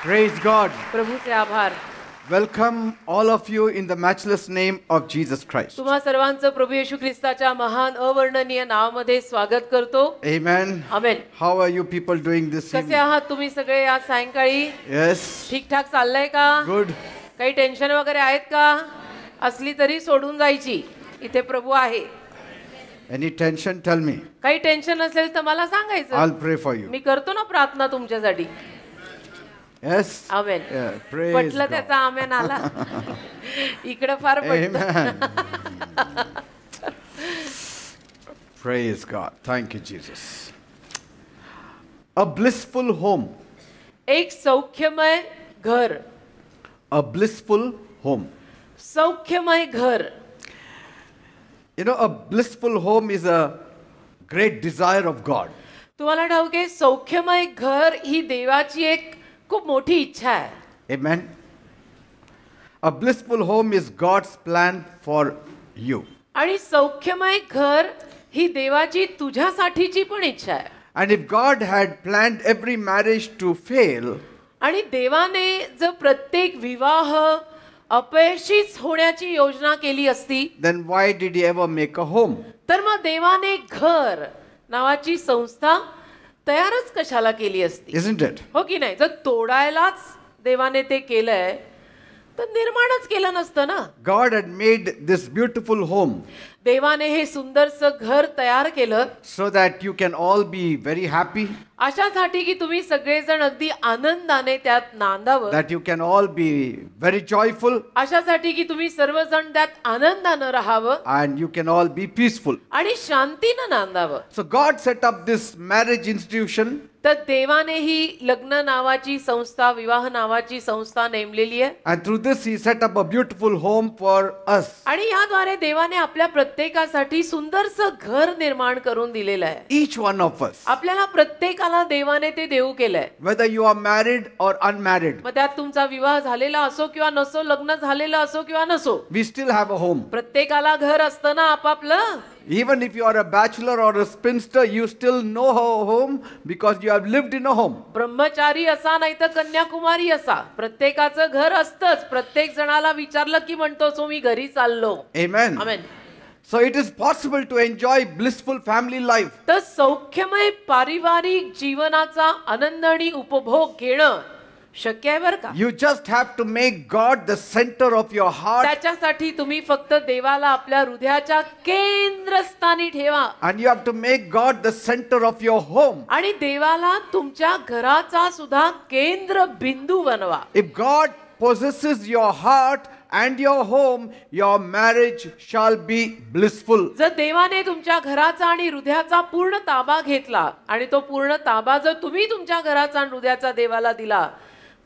Praise God. प्रभूचे आभार. Welcome all of you in the matchless name of Jesus Christ. तुम्हा सर्वांचं प्रभू येशू ख्रिस्ताच्या महान अवर्णनीय नावामध्ये स्वागत करतो. Amen. Amen. How are you people doing this कसे evening? आहात तुम्ही सगळे आज सायंकाळी? Yes. ठीक ठाक चाललंय का? Good. काही टेन्शन वगैरे आहेत का? असली तरी सोडून जायची. इथे प्रभू आहे. Any tension? Tell me. काही टेन्शन असेल तर मला सांगायचं. I'll pray for you. मी करतो ना प्रार्थना तुमच्यासाठी. Yes. आमेन. Yeah. Praise पटलं God. त्याचा आमेन आला. इकडे फार पटतं. Amen. Praise God. Thank you, Jesus. A blissful home. एक सौख्यमय घर. A blissful home. सौख्यमय घर. You know, a blissful home is a great desire of God. तुम्हाला ठाऊक आहे सौख्यमय घर ही देवाची एक खूप मोठी इच्छा आहे. Amen. A blissful home is God's plan for you. आणि सौख्यमय घर ही देवाची तुझ्यासाठीची पण इच्छा आहे. And if God had planned every marriage to fail, आणि देवाने जर प्रत्येक विवाह अपयशीच होण्याची योजना केली असती then why did he ever make a home? तर मग देवाने घर नावाची संस्था तयारच कशाला केली असती? Isn't it? हो की नाही? जर तोडायलाच देवाने ते केलंय तर निर्माणच केलं नसतं ना. God had made this beautiful home देवाने हे सुंदरसं घर तयार केलं so that you can all be very happy, अशासाठी की तुम्ही सगळेजण अगदी आनंदाने त्यात नांदावं, that you can all be very joyful, अशासाठी की तुम्ही सर्वजण त्यात आनंदानं राहावं and you can all be peaceful. आणि शांतीनं नांदावं. So God set up this marriage institution, तर देवाने ही लग्न नावाची संस्था, विवाह नावाची संस्था नेमलेली आहे. and through this he set up a beautiful home for us. आणि याद्वारे देवाने आपल्या प्रत्येकासाठी सुंदरसं घर निर्माण करून दिलेलं आहे. Each one of us, आपल्याला प्रत्येकाला देवाने ते देऊ केलंय. whether you are married or unmarried, मग त्यात तुमचा विवाह झालेला असो किंवा नसो, लग्न झालेलं असो किंवा नसो, we still have a home. प्रत्येकाला घर असतं ना आपापलं. Even if you are a bachelor or a spinster, you still know a home because you have lived in a home. ब्रह्मचारी असा नाही तर कन्याकुमारी असा, प्रत्येकाचं घर असतंच. प्रत्येक जणाला विचारलं की म्हणतो सो मी घरी चाललो. Amen. Amen. So it is possible to enjoy blissful family life. तर सौख्यमय पारिवारिक जीवनाचा आनंद आणि उपभोग घेणं शक्य आहे बरं का. You just have to make God the center of your heart, त्याच्यासाठी तुम्ही फक्त देवाला आपल्या हृदयाच्या केंद्रस्थानी ठेवा. and you have to make God the center of your home. आणि देवाला तुमच्या घराचा सुद्धा केंद्र बिंदू बनवा. If God possesses your heart and your home, your marriage shall be blissful. जर देवाने तुमच्या घराचा आणि हृदयाचा पूर्ण ताबा घेतला आणि तो पूर्ण ताबा जर तुम्ही तुमच्या घराचा आणि हृदयाचा देवाला दिला,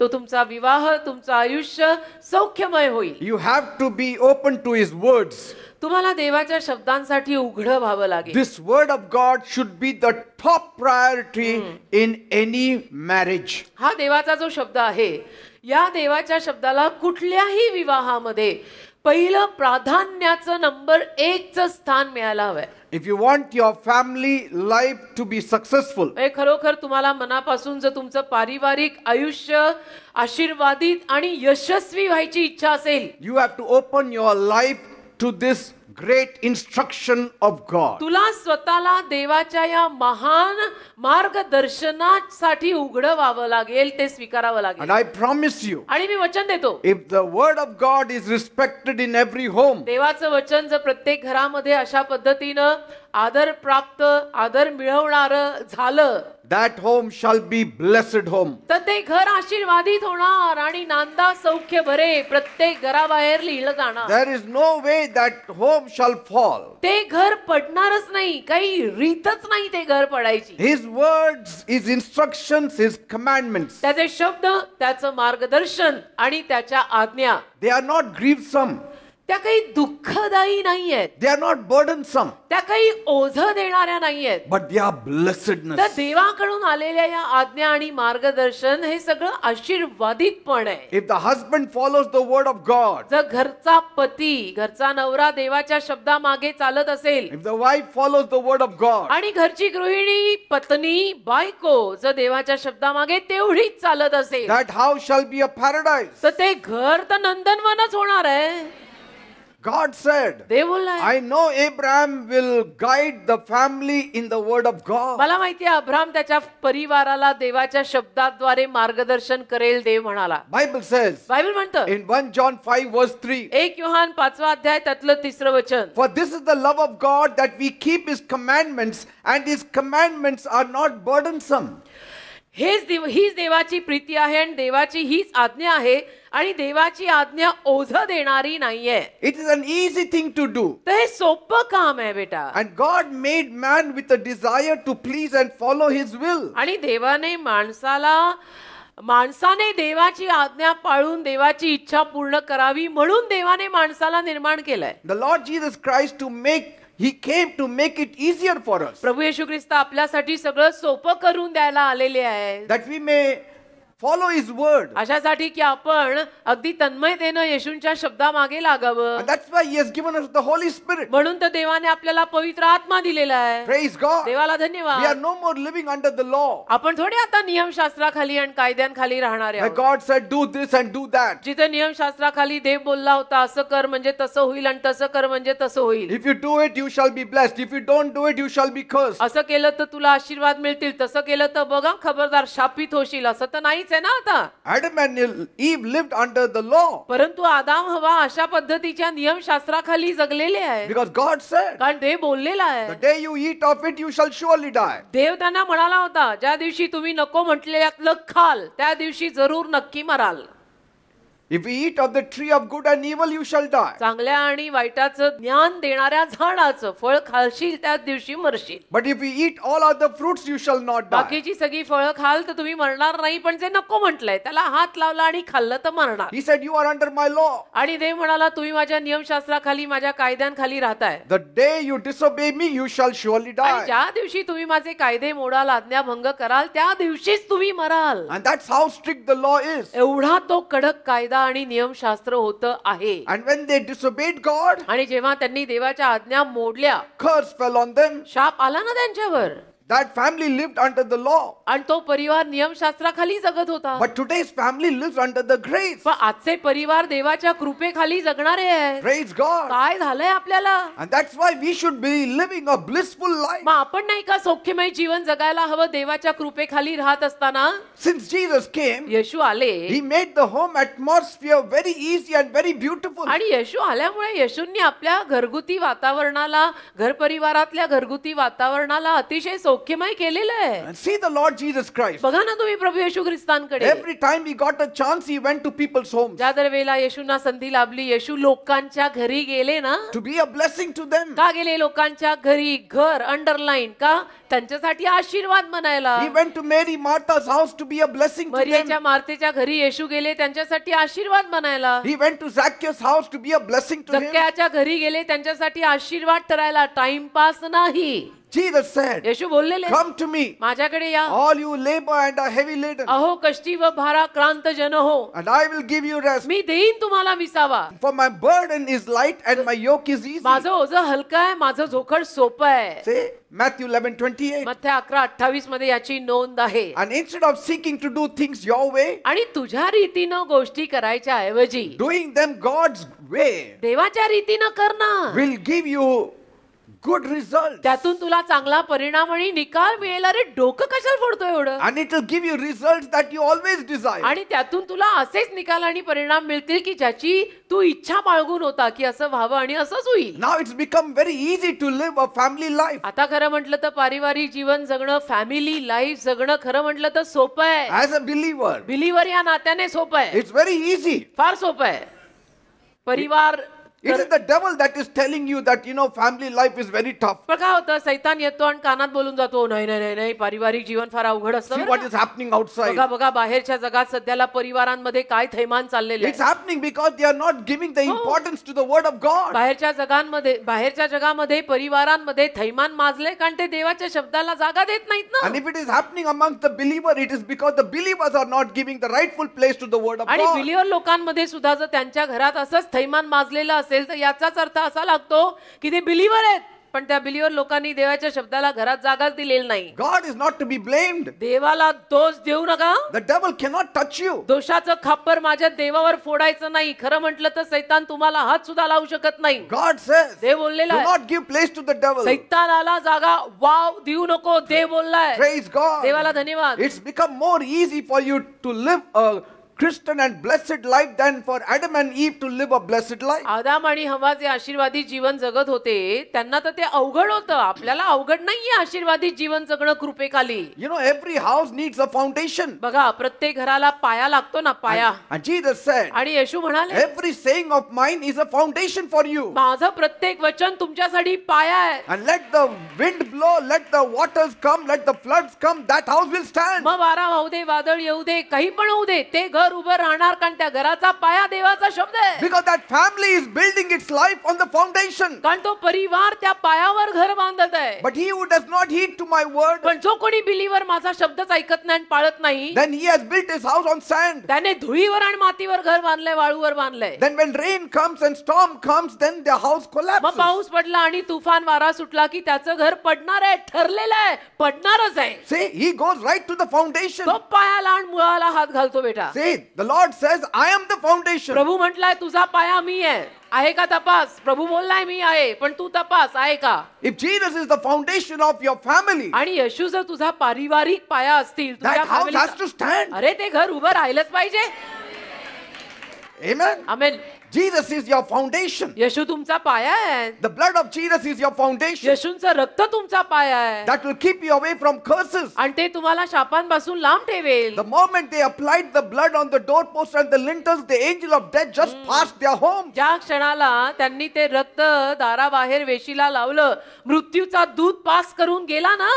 तो तुमचा विवाह, तुमचं आयुष्य सौख्यमय होईल. You have to be open to his words. तुम्हाला देवाच्या शब्दांसाठी उघडं व्हावं लागेल. This word of God should be the top priority in any marriage. हा देवाचा जो शब्द आहे, या देवाच्या शब्दाला कुठल्याही विवाहामध्ये पहिलं प्राधान्याचं नंबर 1 चं स्थान मिळायला हवंय. If you want your family life to be successful, खरोखर तुम्हाला मनापासून जर तुमचं पारिवारिक आयुष्य आशीर्वादित आणि यशस्वी व्हायची इच्छा असेल, you have to open your life to this great instruction of God. तुला स्वतःला देवाच्या या महान मार्गदर्शनासाठी उघडं व्हावं लागेल, ते स्वीकारावं लागेल. And I promise you, आणि मी वचन देतो, if the word of God is respected in every home, देवाचं वचन जर प्रत्येक घरामध्ये अशा पद्धतीनं आदर प्राप्त, आदर मिळवणारं झालं, that home shall be blessed home. तर ते घर आशीर्वादित होणार आणि नांदा सौख्य भरे प्रत्येक घराबाहेर लिहिलं जाणार. There is no way that home shall fall. ते घर पडणारच नाही, काही रीतच नाही ते घर पडायची. His words, his instructions, his commandments, त्याचे शब्द, त्याचं मार्गदर्शन आणि त्याच्या आज्ञा, they are not grievous. त्या काही दुःखदायी नाहीयेत, They are not burdensome, त्या काही ओझं देणाऱ्या नाहीयेत, but they are तर blessedness. देवाकडून आलेल्या या आज्ञा आणि मार्गदर्शन हे सगळं आशीर्वादित पण आहे. If the husband follows the word of God, जर घरचा पती, घरचा नवरा देवाच्या शब्दामागे चालत असेल if the wife follows the word of God, आणि घरची गृहिणी, पत्नी, बायको जर देवाच्या शब्दामागे तेवढीच चालत असेल, that house shall be a paradise. तर ते घर तर नंदनवनच होणार आहे. God said, Dev बोललाय, I know Abraham will guide the family in the word of God. मला माहितीये अब्राम त्याच्या परिवाराला देवाच्या शब्दाद्वारे मार्गदर्शन करेल. देव म्हणाला, Bible says बायबल म्हणतं in 1 John 5 verse 3, 1 योहान 5 अध्याय त्यातलं 3 वचन, for this is the love of God that we keep his commandments, and his commandments are not burdensome. हीच देवाची प्रीती आहे आणि देवाची हीच आज्ञा आहे आणि देवाची आज्ञा ओझं देणारी नाहीये. It is an easy thing to do. तर हे सोपं काम आहे बेटा. And God made man with a desire to please and follow his will. आणि देवाने माणसाने देवाची आज्ञा पाळून देवाची इच्छा पूर्ण करावी म्हणून देवाने माणसाला निर्माण केलंय. The Lord Jesus Christ He came to make it easier for us. प्रभू येशू ख्रिस्त आपल्यासाठी सगळं सोपं करून द्यायला आलेले आहे. That we may follow his word. अशासाठी की आपण अगदी तन्मयतेने येशूंच्या शब्दामागे लागावं. And that's why he has given us the Holy Spirit. म्हणून तर देवाने आपल्याला पवित्र आत्मा दिलेला आहे. Praise God. देवाला We are धन्यवाद. no more living under the law. आपण थोडे आता नियमशास्त्राखाली आणि कायद्यांखाली राहणार Where आहोत. God said do this and do that. जिथे नियमशास्त्राखाली देव बोलला होता असं कर म्हणजे तसं होईल आणि तसं कर म्हणजे तसं होईल. If you do it, you shall be blessed. If you don't do it, you shall be cursed. असं केलं तर तुला आशीर्वाद मिळतील, तसं केलं तर बघा खबरदार शापित होशील. असं तर नाहीच आहे ना आता. Adam and Eve lived under the law. परंतु आदाम हवा अशा पद्धतीच्या नियमशास्त्राखाली जगलेले आहे. Because God said, कारण देव बोललेला the आहे. day you eat of it, you shall surely die. देव त्यांना म्हणाला होता, ज्या दिवशी तुम्ही नको म्हटलेल्यातलं खाल त्या दिवशी जरूर नक्की moral. If you eat of the tree of good and evil, you shall die. चांगल्या आणि वाईटाचं ज्ञान देणाऱ्या झाडाचं फळ खालशील त्याच दिवशी मरशील. But if you eat all other fruits, you shall not die. बाकीची सगळी फळं खाल तर तुम्ही मरणार नाही, पण जे नको म्हटलंय त्याला हात लावला आणि खाल्लं तर मरणार. He said, you are under my law. आणि देव म्हणाला, तुम्ही माझ्या नियमशास्त्राखाली माझ्या कायद्यांखाली राहताय. The day you disobey me, you shall surely आणि die. ज्या दिवशी तुम्ही माझे कायदे मोडाल, आज्ञाभंग कराल, त्या दिवशीच तुम्ही moral. And that's how strict the law is. एवढा तो कडक कायदा आणि नियमशास्त्र होतं आहे. And when they disobeyed God, आणि जेव्हा त्यांनी देवाच्या आज्ञा मोडल्या, curse fell on them. शाप आला ना त्यांच्यावर. That family lived under the law. आणि तो परिवार नियमशास्त्राखाली जगत होता. But today's family lives under the grace. पण आजचे परिवार देवाच्या कृपेखाली जगणारे आहेत. Praise God. काय झालंय आपल्याला? And that's why we should be living a blissful life. मग आपण नाही का सौख्यमय जीवन जगायला हवं देवाच्या कृपेखाली राहत असताना? Since Jesus came, येशू आले he made the home atmosphere very easy and very beautiful. आणि येशू आल्यामुळे येशूंनी आपल्या घरगुती वातावरणाला, घर परिवारातल्या घरगुती वातावरणाला अतिशय सौख्यमय केलेलं आहे. And see the Lord Jesus Christ. बघा ना तुम्ही प्रभू येशू ख्रिस्तांकडे. Every time he got a chance, he went to people's homes ज्या दर वेळेला येशूंना संधी लाभली, येशू लोकांच्या घरी गेले ना. to be a blessing to them. का गेले लोकांच्या घरी? घर अंडरलाईन का? त्यांच्यासाठी आशीर्वाद म्हणायला. He went to Mary Martha's house to be a blessing to मरियाच्या them. मार्तेच्या घरी येशू गेले त्यांच्यासाठी आशीर्वाद म्हणायला. He went to Zacchaeus' house to be a blessing to him. जक्क्याच्या घरी गेले त्यांच्यासाठी आशीर्वाद ठरायला, टाइमपास नाही. Jesus said, येशू बोललेले, come to me, माझ्याकडे या, all you labor and are heavy laden, अहो कष्टी व भाराक्रांत जन हो, and I will give you rest. मी देईन तुम्हाला विसावा. For my burden is light and my yoke is easy. माझं ओझं हलकं आहे, माझं झोखड सोपं आहे. Say Matthew 11:28. मत्थ्य 11:28 मध्ये याची नोंद आहे. And instead of seeking to do things your way, आणि तुझ्या रीतीनं गोष्टी करायच्या ऐवजी doing them God's way देवाच्या रीतीनं करणं will give you good results. त्यातून तुला चांगला परिणाम आणि निकाल मिळेल. अरे डोकं कशाला फोडतोय एवढं? And it will give you results that you always desire. आणि त्यातून तुला असेच निकाल आणि परिणाम मिळतील की ज्याची तू इच्छा बाळगून होता की असं व्हावं आणि असंच होईल. Now it's become very easy to live a family life. आता खरं म्हटलं तर पारिवारिक जीवन जगणं, फॅमिली लाईफ जगणं खरं म्हटलं तर सोपं आहे. As a believer, बिलीवर या नात्याने सोपं आहे. it's very easy. फार सोपं आहे. परिवार It is the devil that is telling you that, family life is very tough. पण काय होतं, सैतान येतो आणि कानात बोलून जातो, नाही नाही नाही नाही, पारिवारिक जीवन फार अवघड असतं See बरं what का? is happening outside. बघा बघा बाहेरच्या जगात सध्याला परिवारांमध्ये काय थैमान चाललेलं It's आहे. happening because they are not giving the importance to the word of God. बाहेरच्या जगामध्ये परिवारांमध्ये थैमान माजले, कारण ते देवाच्या शब्दाला जागा देत नाहीत ना. And if it is happening amongst the believer, it is because the believers are not giving the rightful place to the word of आणि God. बिलीव्हर लोकांमध्ये सुद्धा जर त्यांच्या घरात असंच थैमान माजलेलं असेल तर याचाच अर्थ असा लागतो की ते बिलीव्हर आहेत, पण त्या बिलीव्हर लोकांनी देवाच्या शब्दाला घरात जागाच दिलेली नाही. God is not to be blamed. देवाला दोष देऊ नका. The devil cannot touch you. दोषाचं खापर माझ्या देवावर फोडायचं नाही. खरं म्हटलं तर सैतान तुम्हाला हात सुद्धा लावू शकत नाही. God says, देव बोललेला do आहे, not give place to the devil. सैतानाला जागा वाव देऊ नको. देव बोललाय. Praise God. देवाला धन्यवाद. It's become more easy for you to live a Christian and blessed life than for Adam and Eve to live a blessed life. आदाम आणि हव्वा जे आशीर्वादी जीवन जगत होते त्यांना तर ते अवघड होतं. आपल्याला अवघड नाहीये आशीर्वादी जीवन जगणं कृपेखाली. Every house needs a foundation. बघा प्रत्येक घराला पाया लागतो ना, पाया. And Jesus said, आणि येशू म्हणाले, every saying of mine is a foundation for you. माझं प्रत्येक वचन तुमच्यासाठी पाया आहे. And let the wind blow, let the waters come, let the floods come, that house will stand. मग वारा वाहू दे, वादळ येऊ दे, काही पण होऊ दे, ते घर उभं राहणार, कारण त्या घराचा पाया देवाचा शब्द आहे. Because that family is building its life on the foundation. कारण तो परिवार त्या पायावर घर बांधत आहे. But he who does not heed to my word, पण जो कोणी बिलीव्हर माझा शब्दच ऐकत नाही आणि पाळत नाही, then he has built his house on sand. त्याने धुळीवर आणि मातीवर घर बांधलंय, वाळूवर बांधलंय. Then when rain comes and storm comes, then their house मग collapses. पाऊस पडला आणि तुफान वारा सुटला की त्याचं घर पडणार आहे, ठरलेलं आहे, पडणारच आहे. See, he goes right to the foundation. तो पायाला आणि मुळाला हात घालतो बेटा. See, the Lord says, I am the foundation. प्रभू म्हटलाय तुझा पाया मी आहे का तपास. प्रभू बोललाय मी आहे, पण तू तपास आहे का. If Jesus is the foundation of your family, आणि येशू जर तुझा पारिवारिक पाया असतील, तुझ्या that house has फॅमिलीचा, to stand. अरे ते घर उभं राहिलंच पाहिजे. Amen. Amen. Jesus is your foundation. येशू तुमचा पाया आहे. The blood of Jesus is your foundation. येशूंचं रक्त तुमचा पाया आहे. That will keep you away from curses. आणि ते तुम्हाला शापांपासून लांब ठेवेल. The moment they applied the blood on the doorpost and the lintels, the angel of death just passed their home. ज्या क्षणाला त्यांनी ते रक्त दाराबाहेर वेशीला लावलं, मृत्यूचा दूत पास करून गेला ना,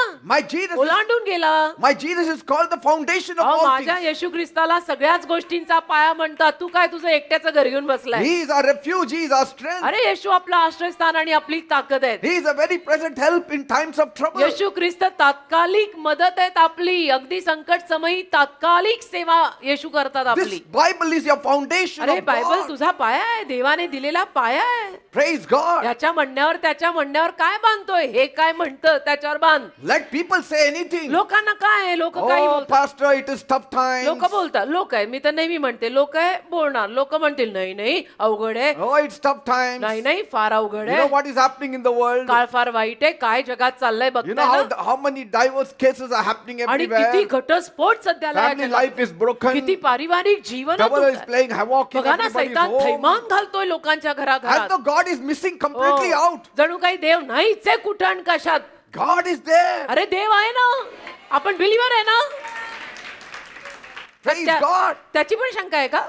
ओलांडून गेला. My Jesus is called the foundation of all माझ्या things. येशू ख्रिस्ताला सगळ्याच गोष्टींचा पाया म्हणतात. तू काय तुझं एकट्याचं घर घेऊन बसलाय. He is our refuge, he is our strength. अरे येशू आपला आश्रयस्थान आणि आपली ताकद आहे. He is a very present help in times of trouble. येशू ख्रिस्त तात्कालिक मदत आहेत आपली. अगदी संकट समयी तात्कालिक सेवा येशू करतात This आपली. Bible is your foundation अरे of बायबल God. तुझा पाया आहे, देवाने दिलेला पाया आहे. Praise God. याच्या म्हणण्यावर त्याच्या म्हणण्यावर काय बांधतोय, हे काय म्हणतं त्याच्यावर बांध. Let people say anything. लोकांना काय आहे, लोक काही Oh, बोलतात. pastor, it is tough times. लोक बोलतात, लोक आहे, मी तर नेहमी म्हणते, लोक आहे बोलणार. लोक म्हणतील नाही नाही अवघड आहे, Oh, it's tough times. नाही नाही फार अवघड You know आहे, what is happening in the world? काळ फार वाईट आहे, काय जगात चाललंय You know बघताय ना. how many divorce cases are happening आणि किती everywhere. घटस्फोट सध्याला या Family जगात. life is broken. किती पारिवारिक जीवन Devil is playing havoc in बघा ना, everybody's सैतान home. थैमान घालतोय लोकांच्या As घराघरात. though God is missing completely हो, out. जणू काही देव नाहीच आहे कुठं कशात. God is there. अरे देव आहे ना, आपण बिलीव्हर आहे ना. Praise त्या- God. त्याची पण शंका आहे का.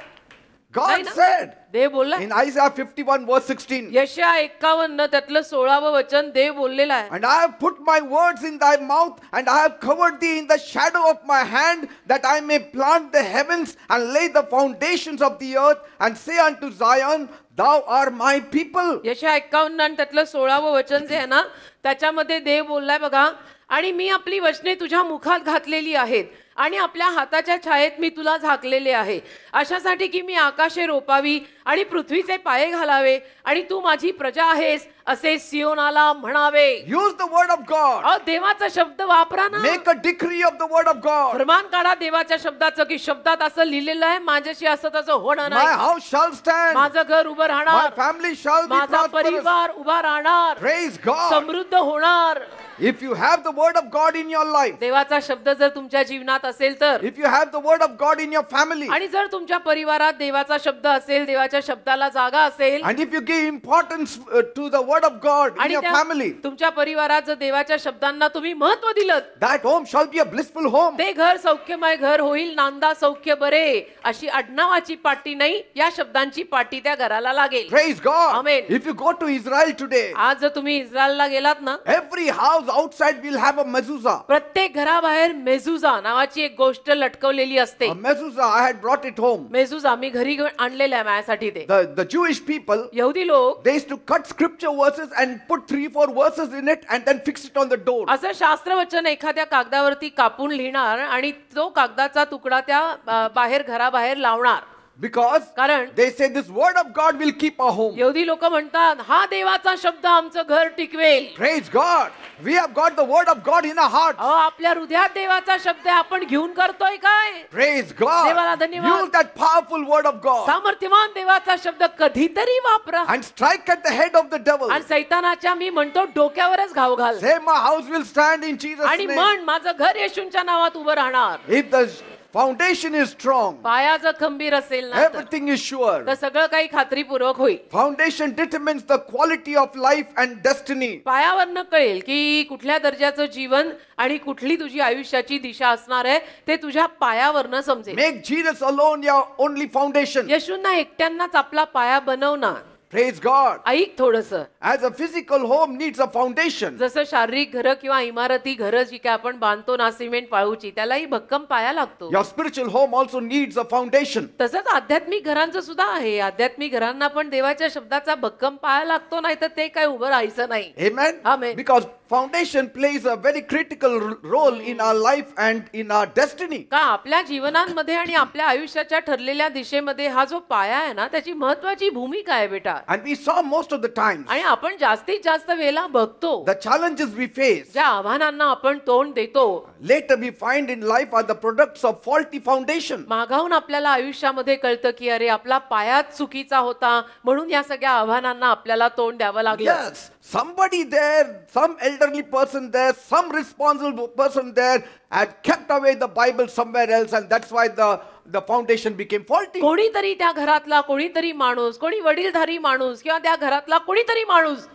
God नाही ना? said देव बोलला. in Isaiah 51 verse 16, यशया 51 त्यातलं 16वं वचन देव बोललेलं आहे. and I have put my words in thy mouth, and I have covered thee in the shadow of my hand, that I may plant the heavens and lay the foundations of the earth, and say unto Zion, thou art my people. यशया 51 आणि त्यातलं 16वं वचन जे आहे ना, त्याच्यामध्ये देव बोललाय बघा, आणि मी आपली वचने तुझ्या मुखात घातलेली आहेत आणि आपल्या हाताच्या छायेत मी तुला झाकलेले आहे, अशासाठी की मी आकाशे रोपावी आणि पृथ्वीचे पाये घालावे आणि तू माझी प्रजा आहेस असे सियोनाला म्हणावे. Use the word of God. देवाचा शब्द वापरा ना. Make a decree of the word of God. फरमान काढा देवाच्या शब्दाचं, की शब्दात असं लिहिलेलं आहे, माझ्याशी असं तसं होणार My नाही. house shall stand. माझं घर उभं My राहणार, family shall be माझा prosperous. परिवार उभा राहणार, Praise God. समृद्ध होणार. If you have the word of God in your life, देवाचा शब्द जर तुमच्या जीवनात परिवारात असेल तर, if you have the word of God in your family, आणि जर तुमच्या परिवारात देवाचा शब्द असेल, देवाच्या शब्दाला जागा असेल, and if you give importance to the word of God in आणि your त्या family, तुमच्या परिवारात जर देवाच्या शब्दांना तुम्ही महत्व दिलं, that home shall be a blissful home. ते घर सौख्यमय घर होईल. नांदा सौख्य बरे अशी आडनावाची पाटी नाही, या शब्दांची पाटी त्या घराला लागेल. Praise God. Amen. If you go to Israel today, आज जर तुम्ही इस्रायलला गेलात ना, every house outside will have a mezuzah. प्रत्येक घराबाहेर मेझुजा नावाची एक गोष्ट लटकवलेली असते. A mezuzah, I had brought it home. मेझुजा मी घरी आणलेला आहे माझ्यासाठी. ते The Jewish people, यहुदी लोक they used to cut scripture verses and put 3-4 verses in it and then fix it on the door. असं शास्त्रवचन एखाद्या कागदावरती कापून लिहिणार आणि तो कागदाचा तुकडा त्या बाहेर घराबाहेर लावणार. Because कारण they say this word of God will keep our home. यहुदी लोक म्हणतात हा देवाचा शब्द आमचं घर टिकवेल. Praise God. We have got the word of God in our hearts. आपल्या हृदयात देवाचा शब्द आहे, आपण घेऊन करतोय काय? Praise God. देवाला धन्यवाद. Use that powerful word of God सामर्थ्यवान देवाचा शब्द कधीतरी वापरा and strike at the head of the devil. आणि सैतानाच्या मी म्हणतो डोक्यावरच घाव घाल. Say my house will stand in Jesus' आणि name. म्हण माझं घर येशूंच्या नावात उभं राहणार. If the foundation is strong, पाया जर खंबीर असेल ना, everything is sure. तर सगळं काही खात्रीपूर्वक होईल. Foundation determines the quality of life and destiny. पायावरनं कळेल की कुठल्या दर्जाचं जीवन आणि कुठली तुझी आयुष्याची दिशा असणार आहे, ते तुझ्या पायावरनं समजेल. Make Jesus alone your only foundation. येशूंना एकट्यांनाच आपला पाया बनव ना. Praise God. ऐक थोडंसं. As a physical home needs a foundation, जसं शारीरिक घरं किंवा इमारती घरं जी काय आपण बांधतो ना सिमेंट वाळूची, त्यालाही भक्कम पाया लागतो. your spiritual home also needs a foundation. तसंच आध्यात्मिक घरांचं सुद्धा आहे. आध्यात्मिक घरांना पण देवाच्या शब्दाचा भक्कम पाया लागतो, नाही तर ते काय उभं राहायचं नाही. Amen. Amen. Because foundation plays a very critical role in our life and in our destiny. का आपल्या जीवनांमध्ये आणि आपल्या आयुष्याच्या ठरलेल्या दिशेमध्ये हा जो पाया आहे ना, त्याची महत्वाची भूमिका आहे बेटा. And we saw most of the times आणि आपण जास्तीत जास्त वेळेला बघतो the challenges we face ज्या आव्हानांना आपण तोंड देतो, later we find in life are the products of faulty foundation. मागाहून आपल्याला आयुष्यामध्ये कळतं की अरे आपला पायाच चुकीचा होता, म्हणून या सगळ्या आव्हानांना आपल्याला तोंड द्यावं लागलं. Yes, somebody there, some elderly person there, some responsible person there had kept away the Bible somewhere else, and that's why the foundation became faulty. कोणीतरी त्या घरातला कोणीतरी माणूस, कोणी वडीलधारी माणूस किंवा त्या घरातला कोणीतरी माणूस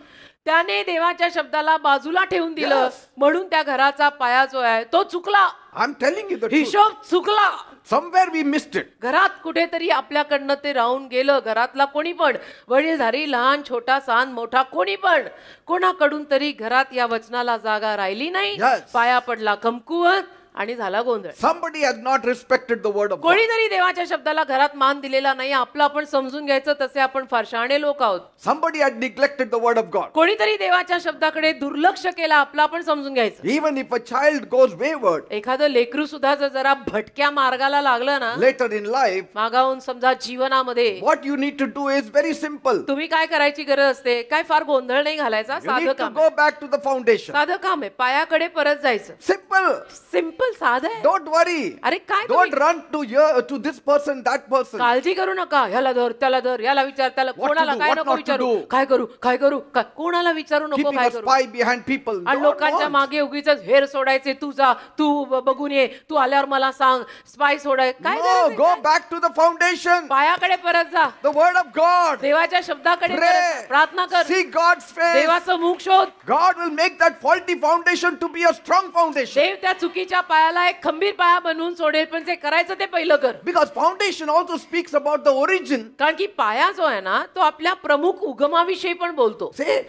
त्याने देवाच्या शब्दाला बाजूला ठेवून दिलं, Yes. म्हणून त्या घराचा पाया जो आहे तो चुकला. I'm telling you the truth. हिशोब चुकला. Somewhere we missed it. घरात कुठेतरी आपल्याकडनं ते राहून गेलं. घरातला कोणी पण, वडीलधारी, लहान, छोटा, सहान, मोठा, कोणी पण, कोणाकडून तरी घरात या वचनाला जागा राहिली नाही. Yes. पाया पडला कमकुवत आणि झाला गोंधळ. Somebody has not respected the word of God. कोणीतरी देवाच्या शब्दाला घरात मान दिलेला नाही. आपलं आपण समजून घ्यायचं, तसे आपण फार शहाणे लोक आहोत. Somebody had neglected the word of God. कोणीतरी देवाच्या शब्दाकडे दुर्लक्ष केलं, आपलं आपण समजून घ्यायचं. Even if a child goes wayward एखादं लेकरू सुद्धा जरा भटक्या मार्गाला लागलं ना, later in life, मागाहून समजा जीवनामध्ये, what you need to do is very simple. तुम्ही काय करायची गरज असते? काय फार गोंधळ नाही घालायचा. You साधं need to काम go back to the foundation. साधं काम आहे. पायाकडे परत जायचं. Simple. सिंपल साधं आहे. Don't worry. अरे काय Don't तुम्ही run to this person, that person. काळजी करू नका. ह्याला धर, त्याला धर, याला विचार, त्याला What to कोणाला do, काय what नको not to विचारू, do. काय करू, काय करू, कोणाला विचारू नको, Keeping काय a करू. spy behind people. आणि Don't लोकांच्या want. मागे उगीच हेर सोडायचे. तू जा, तू बघून ये, तू आल्यावर मला सांग, स्पाय सोडाय काय No, करायचंय? go back to the foundation. पायाकडे परत जा. The word of God. देवाच्या शब्दाकडे परत Pray. जा. प्रार्थना कर. Seek God's face. देवाचं मुख शोध. God will make that faulty foundation to be a strong foundation. देव त्या चुकीच्या पायाला एक खंबीर पाया बनवून सोडेल, पण जे करायचं ते पहिलं कर. Because foundation also speaks about the origin. कारण की पाया जो आहे ना, तो आपल्या प्रमुख उगमाविषयी पण बोलतो. Say,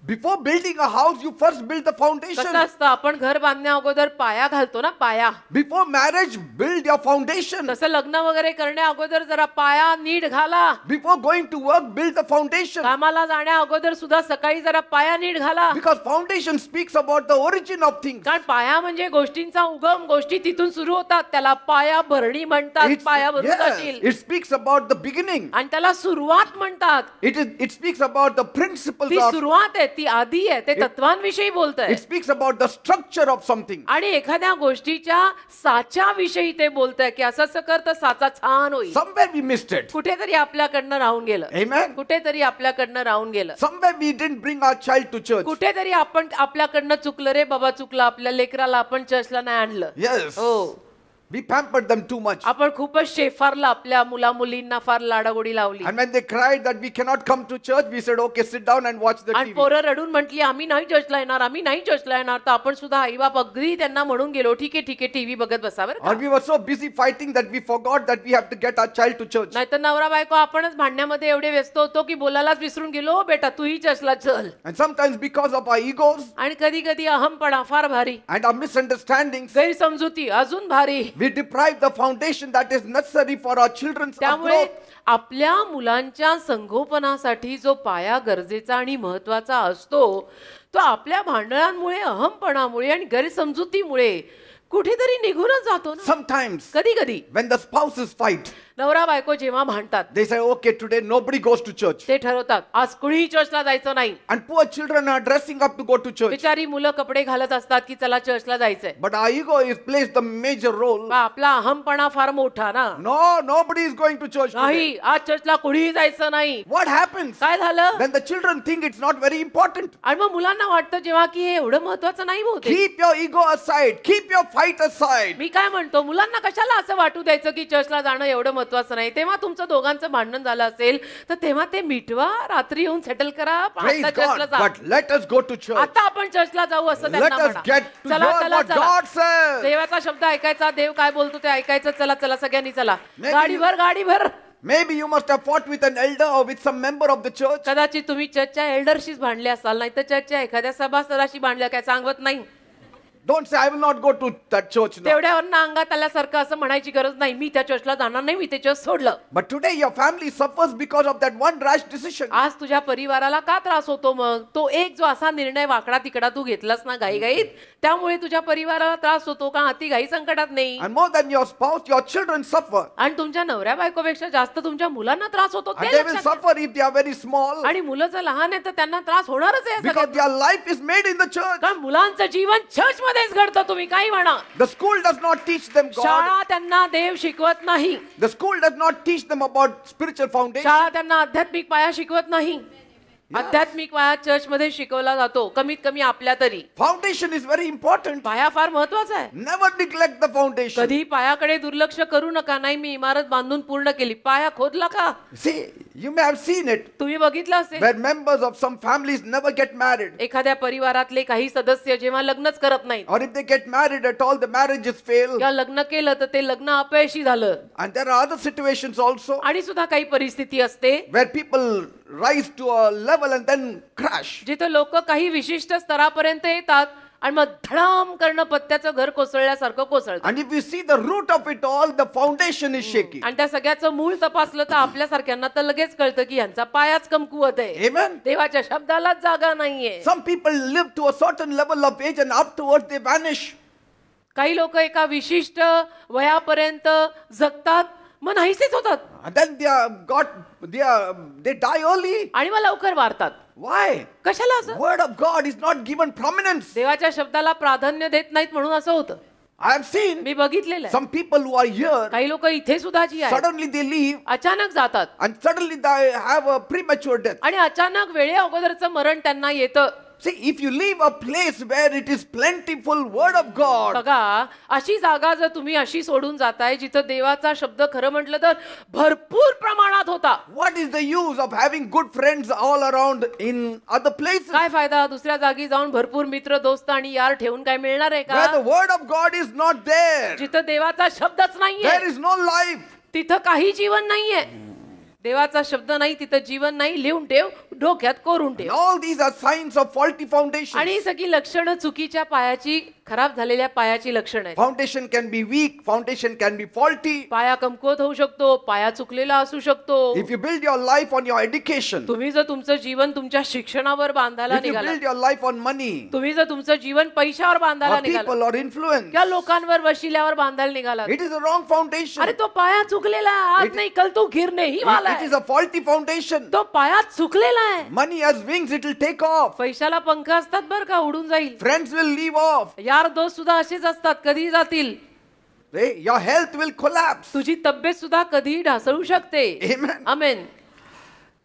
before building a house, you first build the कसं foundation. असतं, आपण घर बांधण्या अगोदर पाया घालतो ना, पाया. Before marriage, build your foundation. तसं लग्न वगैरे करण्या अगोदर जरा पाया नीट घाला. Before going to work, build the foundation. कामाला जाण्या अगोदर सुद्धा सकाळी जरा पाया नीट घाला. Because foundation speaks about the origin of things. कारण पाया म्हणजे गोष्टींचा उगम, गोष्टी तिथून सुरू होतात. त्याला पाया भरणी म्हणतात. पाया भरून Yes, जाशील. it speaks about the beginning. आणि त्याला सुरुवात म्हणतात. It speaks about the principles ती of. सुरुवात आहे, ती आधी आहे, ते तत्वांविषयी बोलतंय. It speaks about the structure of something. आणि एखाद्या गोष्टीच्या साच्याविषयी ते बोलतंय की असं असं कर तर साचा छान होईल. Somewhere we missed it. कुठेतरी आपल्याकडनं राहून गेलं. Amen. कुठेतरी आपल्याकडनं राहून गेलं. Somewhere we didn't bring our child to church. कुठेतरी आपण आपल्याकडनं चुकलं रे बाबा, चुकलं. आपल्या लेकराला आपण चर्चला नाही आणलं. Yes. हो. We pampered them too much. आपण खूपच शेफारला आपल्या मुला मुलींना फार लाडागोडी लावली. And when they cried that we cannot come to church, we said, okay, sit down and watch the आणि TV. पोरं रडून म्हटली आम्ही नाही चर्चला येणार, आम्ही नाही चर्चला येणार. तर आपण सुद्धा आई बाप अगदी त्यांना म्हणून गेलो ठीक आहे टीव्ही बघत बसा बरं का. Or we were so busy fighting that we forgot that we have to get our child to church. नाहीतर नवरा बायको आपणच भांडण्यामध्ये एवढे व्यस्त होतो की बोलायलाच विसरून गेलो, बेटा तूही चर्चला चल. And sometimes because of our egos आणि कधी कधी अहमपणा फार भारी, and our misunderstandings, गैरसमजुती अजून भारी, we deprive the foundation that is necessary for our children's त्यामुळे growth. आपल्या मुलांच्या संगोपनासाठी जो पाया गरजेचा आणि महत्वाचा असतो तो आपल्या भांडणांमुळे, अहमपणामुळे आणि गैरसमजुतीमुळे कुठेतरी निघूनच जातो ना. Sometimes कधी कधी when the spouses fight, नवरा बायको जेव्हा भांडतात they say, okay, today nobody goes to church. ते ठरवतात आज कुणीही चर्चला जायचं नाही. And poor children are dressing up to go to church. बिचारी मुलं कपडे घालत असतात की चला चर्चला जायचंय. But our ego is plays the major role. आपला अहमपणा फार मोठा ना. No, nobody is going to church today. नाही, आज चर्चला कुणीही जायचं नाही. What happens? काय झालं? Then the children think it's not very important. आणि मग मुलांना वाटतं जेव्हा की हे एवढं महत्वाचं नाही होते. Keep your ego aside. Keep your fight aside. मी काय म्हणतो, मुलांना कशाला असं वाटू द्यायचं की चर्चला जाणं एवढं महत्वाचं नाही. तेव्हा तुमचं दोघांचं भांडण झालं असेल तर तेव्हा ते मिटवा, रात्री येऊन सेटल करा, Praise आता चर्चला God. जा. But let us go to church. आता आपण चर्चला जाऊ असं Let त्यांना us म्हणा. get to चला hear चला what चला, God says. देवाचा शब्द ऐकायचा, देव काय बोलतो ते ऐकायचं. चला चला सगळ्यांनी चला, Maybe गाडीभर गाडीभर. Maybe you must have fought with an elder or with some member of the church. कदाचित तुम्ही चर्चच्या एल्डरशीच भांडले असाल, नाही तर चर्चच्या एखाद्या सभासदाशी भांडल्या, काय सांगत नाही. Don't say, I will not go to that church now. तेवढ्यावरनं अंगात आल्यासारखं असं म्हणायची गरज नाही, मी त्या चर्चला जाणार नाही, मी ते चर्च सोडलं. But today your family suffers because of that one rash decision. आज तुझ्या परिवाराला का त्रास होतो मग? तो एक जो असा निर्णय वाकडा तिकडा तू घेतलास ना घाईघाईत, त्यामुळे तुझ्या परिवाराला त्रास होतो का? हाती घाई संकटात नाही. And more than your spouse, your children suffer. आणि तुमच्या नवऱ्या बायकोपेक्षा जास्त तुमच्या मुलांना त्रास होतो. And they will suffer if they are very small. आणि मुलं जर लहान आहे तर त्यांना त्रास होणारच आहे. Because their life is made in the church. कारण मुलांचं जीवन चर्च मध्येच घडतं. तुम्ही काही म्हणा, The school does not teach them God. शाळा त्यांना देव शिकवत नाही. The school does not teach them about spiritual foundation. शाळा त्यांना आध्यात्मिक पाया शिकवत नाही. आध्यात्मिक पाया चर्च मध्ये शिकवला जातो, कमीत कमी आपल्या तरी. Foundation is very important. पाया फार महत्वाचा आहे. Never neglect the foundation. कधी पायाकडे दुर्लक्ष करू नका. नाही मी इमारत बांधून पूर्ण केली, पाया खोदला का? See, you may have seen it तुम्ही बघितलं असेल, where members of some families never get married. एखाद्या परिवारातले काही सदस्य जेव्हा लग्नच करत नाहीत Or if they get married at all, the marriages fail. किंवा लग्न केलं तर ते लग्न अपयशी झालं. And there are other situations also आणि सुद्धा काही परिस्थिती असते where people rise to a level and then crash. जिथे लोक काही विशिष्ट स्तरापर्यंत येतात आणि मग धडाम करणं पत्त्याचं घर कोसळल्यासारखं कोसळतं. And if you see the root of it all, the foundation is shaky. आणि त्या सगळ्याचं मूळ तपासलं तर आपल्यासारख्यांना तर लगेच कळतं की यांचा पायाच कमकुवत आहे. Amen. देवाच्या शब्दालाच जागा नाहीये. Some people live to a certain level of age and afterwards they vanish. काही लोक एका विशिष्ट वयापर्यंत जगतात, मग नाहीसेच होतात. And then they die early. आणि मग लवकर वारतात. Why? कशाला असं? Word of God is not given prominence. देवाच्या शब्दाला प्राधान्य देत नाहीत म्हणून असं होतं. I have seen मी बघितलेलं आहे. some people who are here, काही लोक इथे सुद्धा जी आहेत suddenly they leave अचानक जातात and suddenly they have a premature death. आणि अचानक वेळे अगोदरचं मरण त्यांना येतं. See, if you leave a place where it is plentiful word of God, बघा, अशी जागा जर तुम्ही अशी सोडून जाताय जिथं देवाचा शब्द खरं म्हटलं तर भरपूर प्रमाणात होता, what is the use of having good friends all around in other places? काय फायदा? दुसऱ्या जागी जाऊन भरपूर मित्र दोस्त आणि यार ठेवून काय मिळणार आहे Where the का? word of God is not there, जिथं देवाचा शब्दच नाहीये there is no life. तिथं काही जीवन नाहीये. देवाचा शब्द नाही तिथं जीवन नाही. लिहून ठेव, डोक्यात कोरून ठेव. All these are signs of faulty foundation. आणि ही सगळी लक्षणं चुकीच्या पायाची, खराब झालेल्या पायाची लक्षणं आहेत. Foundation can be weak, foundation can be faulty. पाया कमकुवत होऊ शकतो, पाया चुकलेला असू शकतो. If you build your life on your education, तुम्ही जर तुमचं जीवन तुमच्या शिक्षणावर बांधायला if you निघाला, build your life on money तुम्ही जर तुमचं जीवन पैशावर बांधायला or निघाला people or influence, किंवा लोकांवर वशिल्यावर बांधायला निघाला, it is a wrong foundation. अरे तो पाया चुकलेला आहे. आज नाही कल तो गिरने ही वाला It है. is a faulty foundation. तो पाया चुकलेला आहे. Money has wings, it will take off. पैशाला पंख असतात बर का, उडून जाईल. Friends will leave off. यार दोस्त सुद्धा असेच असतात, कधी जातील. Your health will collapse. तुझी तब्येत सुद्धा कधी ढासळू शकते. Amen. Amen.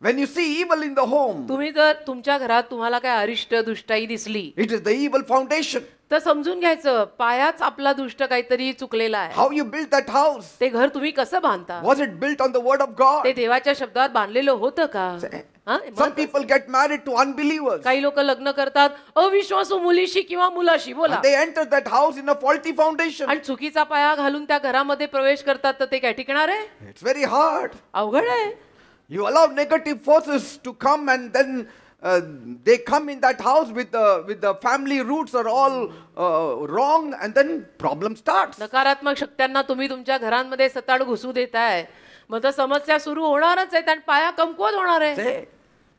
When you see evil in the home, तुम्ही जर तुमच्या घरात तुम्हाला काय अरिष्ट दुष्टाई दिसली it is the evil foundation. तर समजून घ्यायचं पायाच आपला दुष्ट काहीतरी चुकलेला आहे. How you built that house? ते घर तुम्ही कसं बांधता? Was it built on the word of God? ते देवाच्या शब्दावर बांधलेलं होतं का? हा? Some people get married to unbelievers. काही लोक लग्न करतात अविश्वासू मुलीशी किंवा मुलाशी. बोला. And they enter that house in a faulty foundation. आणि चुकीचा पाया घालून त्या घरामध्ये प्रवेश करतात तर ते काय टिकणार आहे? It's very hard. अवघड आहे. You allow negative forces to come, and then they come in that house with the family roots are all wrong, and then problem starts. नकारात्मक शक्त्यांना तुम्ही तुमच्या घरांमध्ये सताड घुसू देताय, मग तर समस्या सुरू होणारच आहे आणि पाया कमकुवत होणार आहे. Say,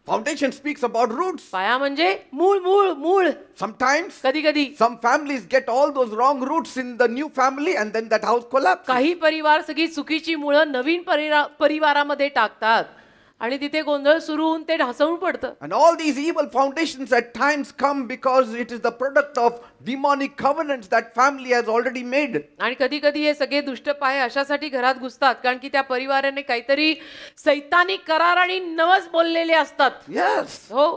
foundation speaks about roots. पाया म्हणजे मूळ मूळ मूळ. Sometimes कधी कधी some families get all those wrong roots in the new family, and then that house collapses. काही परिवार सगळी चुकीची मुळं नवीन परिवारामध्ये टाकतात आणि तिथे गोंधळ सुरू होऊन ते ढासळून पडतं. And all these evil foundations at times come because it is the product of demonic covenants that family has already made. आणि कधी कधी हे सगळे दुष्ट पाय अशासाठी घरात घुसतात कारण की त्या परिवाराने काहीतरी सैतानिक करार आणि नवस बोललेले असतात. Yes. हो.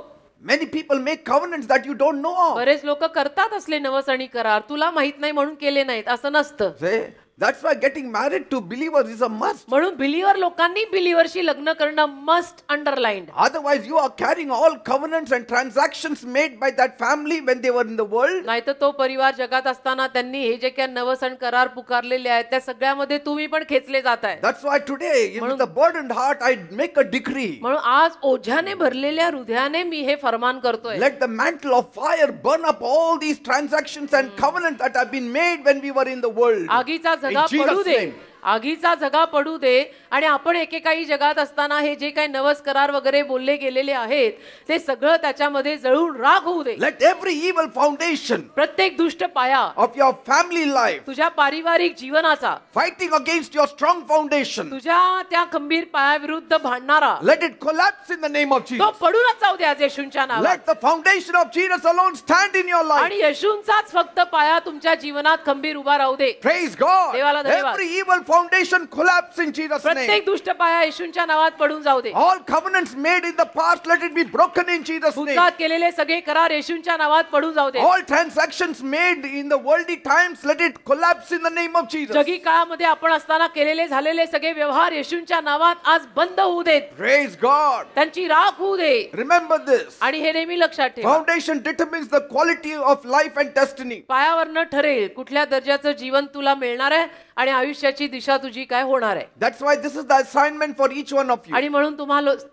Many people make covenants that you don't know of. बरेच लोक करतात असले नवस आणि करार, तुला माहित नाही म्हणून केले नाहीत असं नसतं. Say, that's why getting married to believers is a must. म्हणून बिलीवर लोकांनी बिलीवरशी लग्न करणं must underlined. Otherwise you are carrying all covenants and transactions made by that family when they were in the world. नाहीतर तो परिवार जगात असताना त्यांनी हे जे काही नवस आणि करार पुकारलेले आहेत त्या सगळ्यामध्ये तुम्ही पण खेचले जाताय. That's why today, with a burdened heart, I make a decree. म्हणून आज ओझ्याने भरलेल्या हृदयाने मी हे फरमान करतोय. Let the mantle of fire burn up all these transactions and covenants that have been made when we were in the world. आगीचा In जगा Jesus' पडू दे, name. आगीचा जगा पडू दे आणि आपण एकेकाळी जगात असताना हे जे काही नवस करार वगैरे बोलले गेलेले आहेत ते सगळं त्याच्यामध्ये जळून राख होऊ दे. Let every evil foundation प्रत्येक दुष्ट पाया of your family life तुझ्या पारिवारिक जीवनाचा, fighting against your strong foundation, तुझ्या त्या खंबीर पायाविरुद्ध भांडणारा, let it collapse in the name of तो Jesus. पडूनच जाऊ दे आज येशूंच्या नावात. Let the foundation of Jesus alone stand in your life. आणि येशूंचाच फक्त पाया तुमच्या जीवनात खंबीर उभा राहू दे. Praise God. देवाला धन्यवाद. Every evil foundation collapse in Jesus' name. प्रत्येक दुष्ट पाया येशूंच्या नावात पडून जाऊ दे. All covenants made in the past, let it be broken in Jesus' name. भूतकाळात केलेले सगळे करार येशूंच्या नावात पडून जाऊ दे. All transactions made in the worldly times, let it collapse in the name of Jesus. जगी काळामध्ये आपण असताना केलेले झालेले सगळे व्यवहार येशूंच्या नावात आज बंद होऊ देत. Praise God. त्यांची राख होऊ दे. Remember this. आणि हे नेहमी लक्षात ठेवा. Foundation determines the quality of life and destiny. पायावरनं ठरेल कुठल्या दर्जाचं जीवन तुला मिळणार आहे आणि आयुष्याची दिशा तुझी काय होणार आहे. That's why this is the assignment for each one of you. आणि म्हणून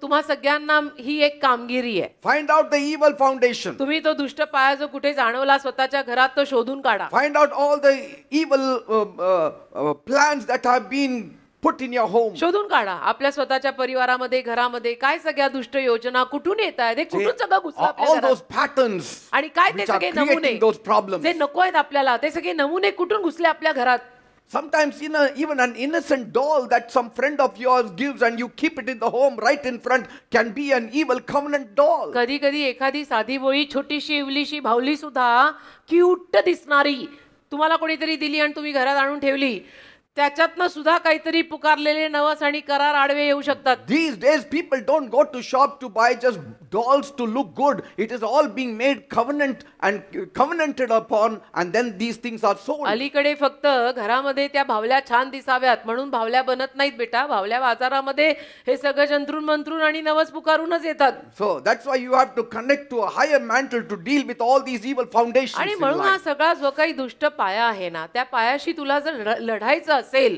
तुम्हा सगळ्यांना ही एक कामगिरी आहे. Find out the evil foundation. तुम्ही तो दुष्ट पाया जो कुठे जाणवला स्वतःच्या घरात तो शोधून काढा. Find out all the evil plans that have been put in your home. शोधून काढा आपल्या स्वतःच्या परिवारामध्ये घरामध्ये काय सगळ्या दुष्ट योजना कुठून येत आहेत, हे कुठून सगळं घुसलं आपल्या All घरात. those patterns आणि काय ते which are सगळे नमुने creating those problems. जे नको आहेत आपल्याला, ते सगळे नमुने कुठून घुसले आपल्या घरात. Sometimes even an innocent doll that some friend of yours gives and you keep it in the home right in front can be an evil covenant doll. कधी कधी एखादी साधी बोळी छोटीशी इवलीशी भावली सुद्धा क्यूट दिसणारी तुम्हाला कोणीतरी दिली आणि तुम्ही घरात आणून ठेवली, त्याच्यातनं सुद्धा काहीतरी पुकारलेले नवस आणि करार आडवे येऊ शकतात. These days people don't go to shop to buy just dolls to look good. It is all being made covenanted upon, and then these things are sold. अलीकडे फक्त घरामध्ये त्या भावल्या छान दिसाव्यात म्हणून भावल्या बनत नाहीत बेटा. भावल्या बाजारामध्ये हे सगळं जंतरून मंत्रून आणि नवस पुकारूनच येतात. So that's why you have to connect to a higher mantle to deal with all these evil foundations आणि in म्हणून हा life. सगळा जो काही दुष्ट पाया आहे ना, त्या पायाशी तुला जर लढायचं असेल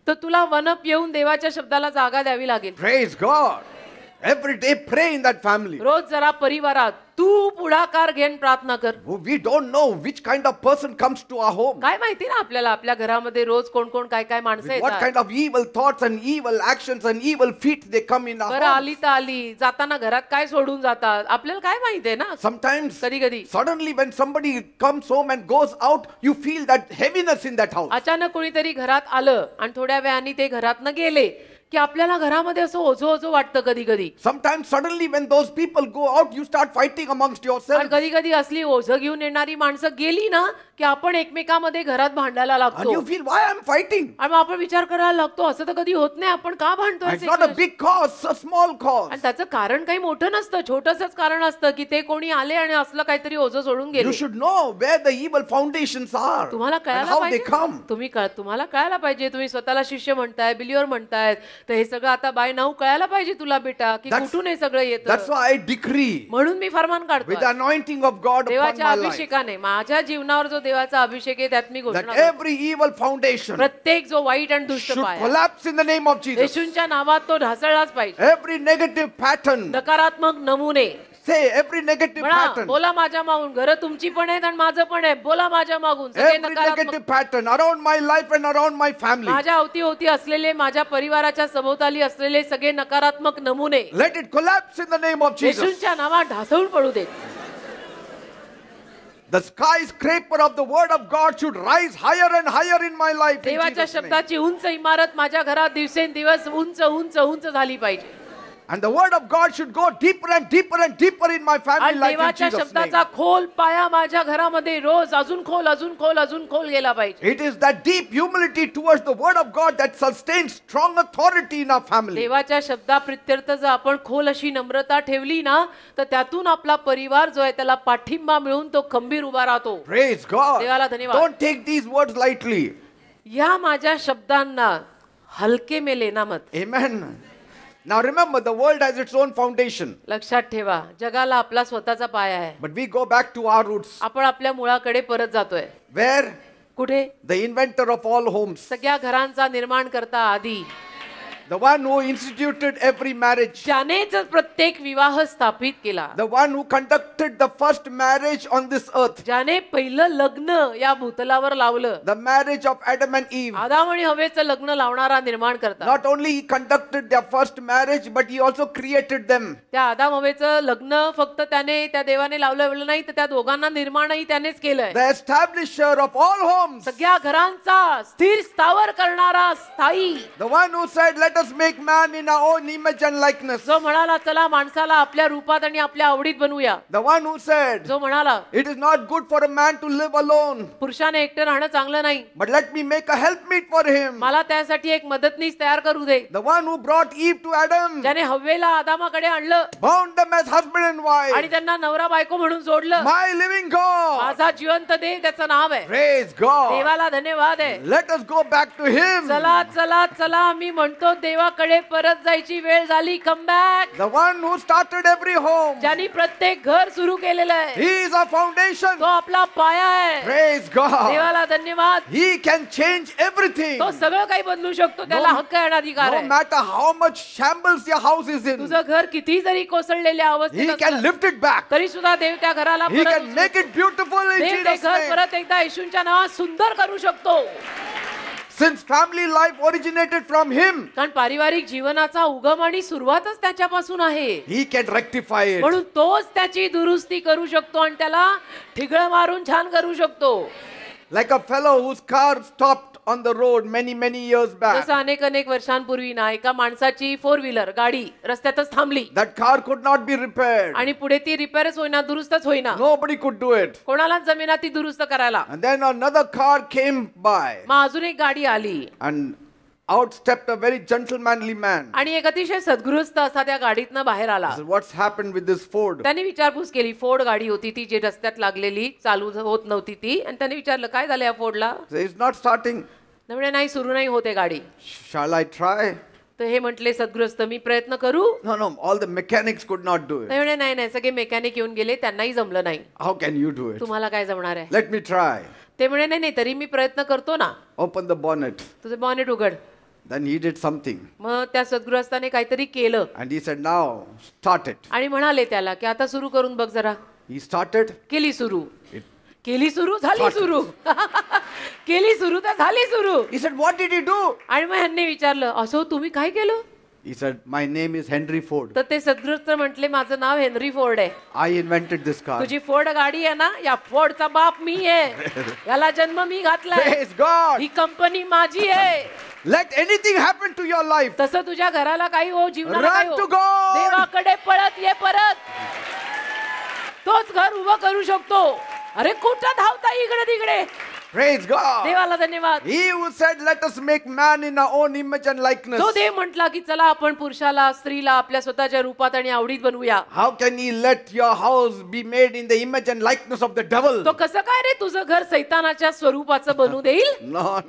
तर तुला वनप येऊन देवाच्या शब्दाला जागा द्यावी लागेल. Praise God. Every day pray in that family. रोज जरा परिवारात तू पुढाकार घेऊन प्रार्थना कर. We don't know which kind of person comes to our home. काय माहिती ना आपल्याला आपल्या घरामध्ये रोज कोण कोण काय काय माणसं With what येतात. kind of evil thoughts and evil actions and evil feet they come in our बरं home. आली तर आली, जाताना घरात काय सोडून जातात आपल्याला काय माहिती आहे ना. Sometimes कधी कधी suddenly when somebody comes home and goes out, you feel that heaviness in that house. अचानक कोणीतरी घरात आलं आणि थोड्या वेळाने ते घरातनं गेले की आपल्याला घरामध्ये असं ओझं ओझं वाटतं कधी कधी. Sometimes suddenly when those people go out, you start fighting amongst आणि yourselves. कधी कधी असली ओझं घेऊन येणारी माणसं गेली ना की आपण एकमेकांमध्ये घरात भांडायला And लागतो. you feel, why I'm fighting? आणि मग आपण विचार करायला लागतो असं तर कधी होत नाही, आपण का भांडतोय It's not a एकमेकांशी? big cause, a small cause. आणि त्याचं कारण काही मोठं नसतं, छोटंसंच कारण असतं की ते कोणी आले आणि असलं काहीतरी ओझं सोडून You गेले. should know where the evil foundations are तुम्हाला and कळायला how they पाहिजे, come. तुम्हाला कळायला पाहिजे. तुम्ही स्वतःला शिष्य म्हणताय, बिलियर म्हणतायत, तर हे सगळं आता बाय नाऊ कळायला पाहिजे तुला बेटा की That's- कुठून हे सगळं येतं. That's why I decree म्हणून मी फरमान with the काढतो anointing of God upon देवाच्या my life अभिषेकाने. माझ्या जीवनावर जो देवाचा अभिषेक आहे त्यात मी that घोषणा करतो, every evil foundation प्रत्येक जो वाईट आणि दुष्ट should पाय आहे, collapse in the name of Jesus. येशूंच्या नावात तो ढासळलाच पाहिजे. Every negative pattern, नकारात्मक नमुने say every negative म्हणा, pattern, बोला माझ्या मागून. घरं तुमची पण आहेत आणि माझं पण आहे. बोला माझ्या मागून. सगळे every नकारात्मक negative pattern around my life and around my family, माझ्या अवतीभोवती असलेले, माझ्या परिवाराच्या सभोवताली असलेले सगळे नकारात्मक नमुने let it collapse in the name of Jesus. येशूंच्या नावात ढासळून पडू देत. The skyscraper of the word of God should rise higher and higher in my life. In देवाच्या Jesus' name. शब्दाची उंच इमारत माझ्या घरात दिवसेंदिवस उंच उंच उंच झाली पाहिजे. And the word of God should go deeper and deeper and deeper in my family आणि life in देवाच्या Jesus' name. शब्दाचा खोल पाया माझ्या घरामध्ये रोज अजून खोल अजून खोल अजून खोल गेला पाहिजे. It is that deep humility towards the word of God that sustains strong authority in our family. देवाच्या शब्दाप्रित्यर्थ जर आपण खोल अशी नम्रता ठेवली ना तर त्यातून आपला परिवार जो आहे त्याला पाठिंबा मिळून तो खंबीर उभा राहतो. Praise God. देवाला धन्यवाद. Don't take these words lightly. या माझ्या शब्दांना हलके में लेना मत. Amen. Now remember, the world has its own foundation. लक्षात ठेवा, जगाला आपला स्वतःचा पाया आहे. But we go back to our roots. आपण आपल्या मुळाकडे परत जातोय. Where? कुठे? The inventor of all homes. सगळ्या घरांचा निर्माण करता आधी The one who instituted every marriage. ज्यानेच प्रत्येक विवाह स्थापित केला, The one who conducted the first marriage on this earth. ज्याने पहिलं लग्न या भूतलावर लावलं, The marriage of Adam and Eve. आदाम आणि हवेचं लग्न लावणारा निर्माण करता. Not only he conducted their first marriage, but he also created them. त्या आदाम हवेचं लग्न फक्त त्याने त्या देवाने लावलं नाही तर त्या दोघांना निर्माणही त्यानेच केलंय. The establisher of all homes. सगळ्या घरांचा स्थिर स्थावर करणारा स्थायी, The one who said, let us make man in our own image and likeness. जो म्हणाला चला माणसाला आपल्या रूपात आणि आपल्या आवडीत बनवूया. The one who said, जो म्हणाला it is not good for a man to live alone, पुरुषाने एकटं राहणं चांगलं नाही, but let me make a helpmeet for him. मला त्यासाठी एक मदतनीस तयार करू दे. The one who brought Eve to Adam, ज्याने हव्वेला आदामाकडे आणलं bound them as husband and आणि wife. त्यांना नवरा बायको म्हणून जोडलं. My living God. माझा जिवंत देव त्याचं नाव आहे. Praise God. देवाला धन्यवाद आहे. Let us go back to him. चला चला चला मी म्हणतो देवाकडे परत जायची वेळ झाली. Come back. The one who started every home. ज्यांनी प्रत्येक घर सुरू केलेलं आहे, He is our foundation. तो आपला पाया आहे. Praise God. देवाला धन्यवाद. He can change everything. तो सगळं काही बदलू शकतो, त्याला हक्क आणि अधिकार No आहे. matter how much shambles your house is in, तुझं घर किती जरी कोसळलेल्या He अवस्थेत can असलं, lift it back. तरी सुद्धा देव त्या घराला He परत can make it beautiful in देव ते Jesus' घर name. परत एकदा येशूंच्या नावात सुंदर करू शकतो. Since family life originated from Him, कारण पारिवारिक जीवनाचा उगम आणि सुरुवातच त्याच्यापासून आहे. He can rectify it. म्हणून तोच त्याची दुरुस्ती करू शकतो आणि त्याला ठिगळ मारून छान करू शकतो. Like a fellow whose car stopped on the road many years back. जसं अनेक वर्षांपूर्वी ना एका माणसाची 4 व्हीलर गाडी रस्त्यातच थांबली That car could not be repaired. आणि पुढे ती रिपेअरच होईना, दुरुस्तच होईना. Nobody could do it. कोणालाच जमेना ती दुरुस्त करायला. And then another car came by, मग अजून एक गाडी आली and out stepped a very gentlemanly man. आणि एक अतिशय सद्गृहस्थ असा त्या गाडीतनं बाहेर आला. He said, what's happened with this Ford? त्याने विचारपूस केली. फोर्ड गाडी होती ती जी रस्त्यात लागलेली, चालू होत नव्हती ती. आणि त्याने विचारलं काय झालं या फोर्डला? He said, it's not starting. म्हणजे नाही, सुरू नाही होते गाडी. Shall I try? तर हे म्हटले सद्गृहस्थ, मी प्रयत्न करू? No, all the mechanics could not do it. म्हणजे नाही, सगळे मेकॅनिक येऊन गेले, त्यांनाही जमलं नाही. How can you do it? तुम्हाला काय जमणार आहे? Let me try. ते म्हणे नाही, तरी मी प्रयत्न करतो ना. Open the bonnet. तुझं बॉनेट उघड. Then he did something. मग त्या सद्गृहस्थाने काहीतरी केलं And he said, now start it. आणि म्हणाले त्याला की आता सुरू करून बघ जरा. He started. केली सुरू. It, केली सुरू, झाली सुरू. केली सुरू तर झाली सुरू. he said, what did he do? आणि मग ह्यांनी विचारलं, असो तुम्ही काय केलं? He said, my name is Henry Ford. तर ते सद्गृस्त म्हटले माझं नाव हेनरी फोर्ड आहे. I invented this car. तुझी फोर्ड गाडी आहे ना, या फोर्डचा बाप मी आहे, याला जन्म मी घातलाय, Praise God. ही कंपनी माझी आहे. Let anything happen to your life. तसं तुझ्या घराला काही हो, जीवनाला Run काही हो, to God. देवाकडे पळत ये परत. तोच घर उभं करू शकतो. अरे कुठं धावता इकडे तिकडे. Praise God. देवाला धन्यवाद. He who said, let us make man in our own image and likeness. तो देव म्हटला की चला आपण पुरुषाला स्त्रीला आपल्या स्वतःच्या रूपात आणि आवडीत बनवूया. How can he let your house be made in the image and likeness of the devil? तो कसं काय रे तुझं घर सैतानाच्या स्वरूपाचं बनवू देईल? No.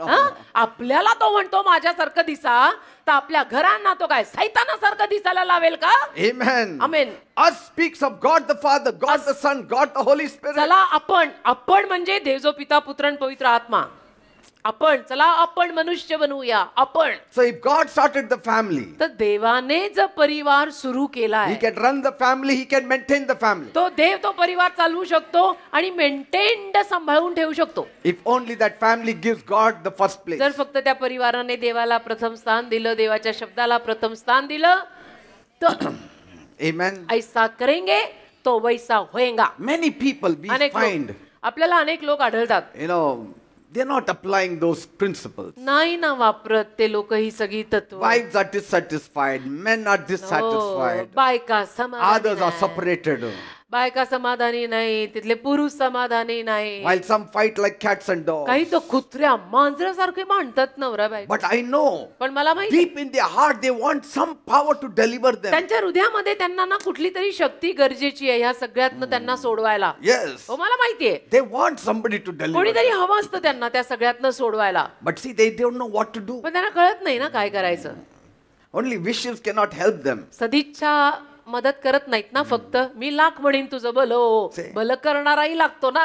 आपल्याला तो म्हणतो माझ्यासारखं दिसा, तर आपल्या घरांना तो काय सैतानासारखं दिसायला लावेल का? Amen. Amen. Us speaks of God the Father, God the Son, God the Holy Spirit. चला आपण म्हणजे देव जो पिता पुत्र आणि पवित्र आत्मा. आपण मनुष्य बनवूया. आपण. So if God started the family, तर देवाने जर परिवार सुरू केला He आहे, can run the family, He can maintain the family. तो देव तो परिवार चालवू शकतो आणि मेंटेन्ड सांभाळून ठेवू शकतो. If only that family gives God the first place. जर फक्त त्या परिवाराने देवाला प्रथम स्थान दिलं, देवाच्या शब्दाला प्रथम स्थान दिलं, तर Amen. ऐसा करेंगे तो वैसा होएगा. Many people we अनेक find, लोक आपल्याला अनेक लोक आढळतात, they're not applying those principles. नाही ना वापरत ते लोक ही सगळी तत्व. Wives are dissatisfied, men are dissatisfied, बायका समाधानी others are नाही. separated. बायका समाधानी नाही, तिथले पुरुष समाधानी नाही. While some fight like cats and dogs. काही तर कुत्र्या मांजरासारखे मांडतात नवरा बायको. But I know, पण मला माहिती deep in their heart, they want some power to deliver them. त्यांच्या हृदयामध्ये त्यांना ना कुठली तरी शक्ती गरजेची आहे ह्या सगळ्यातनं त्यांना सोडवायला. Yes. हो मला माहितीये, They want somebody to deliver कोणीतरी them. हवं असतं त्यांना त्या सगळ्यातनं सोडवायला. But see, they don't know what to do. पण त्यांना कळत नाही ना काय करायचं. Only wishes cannot help them. सदिच्छा मदत करत नाहीत ना, फक्त मी लाख म्हणीन तुझं भलं हो, भलं करणाराही लागतो ना.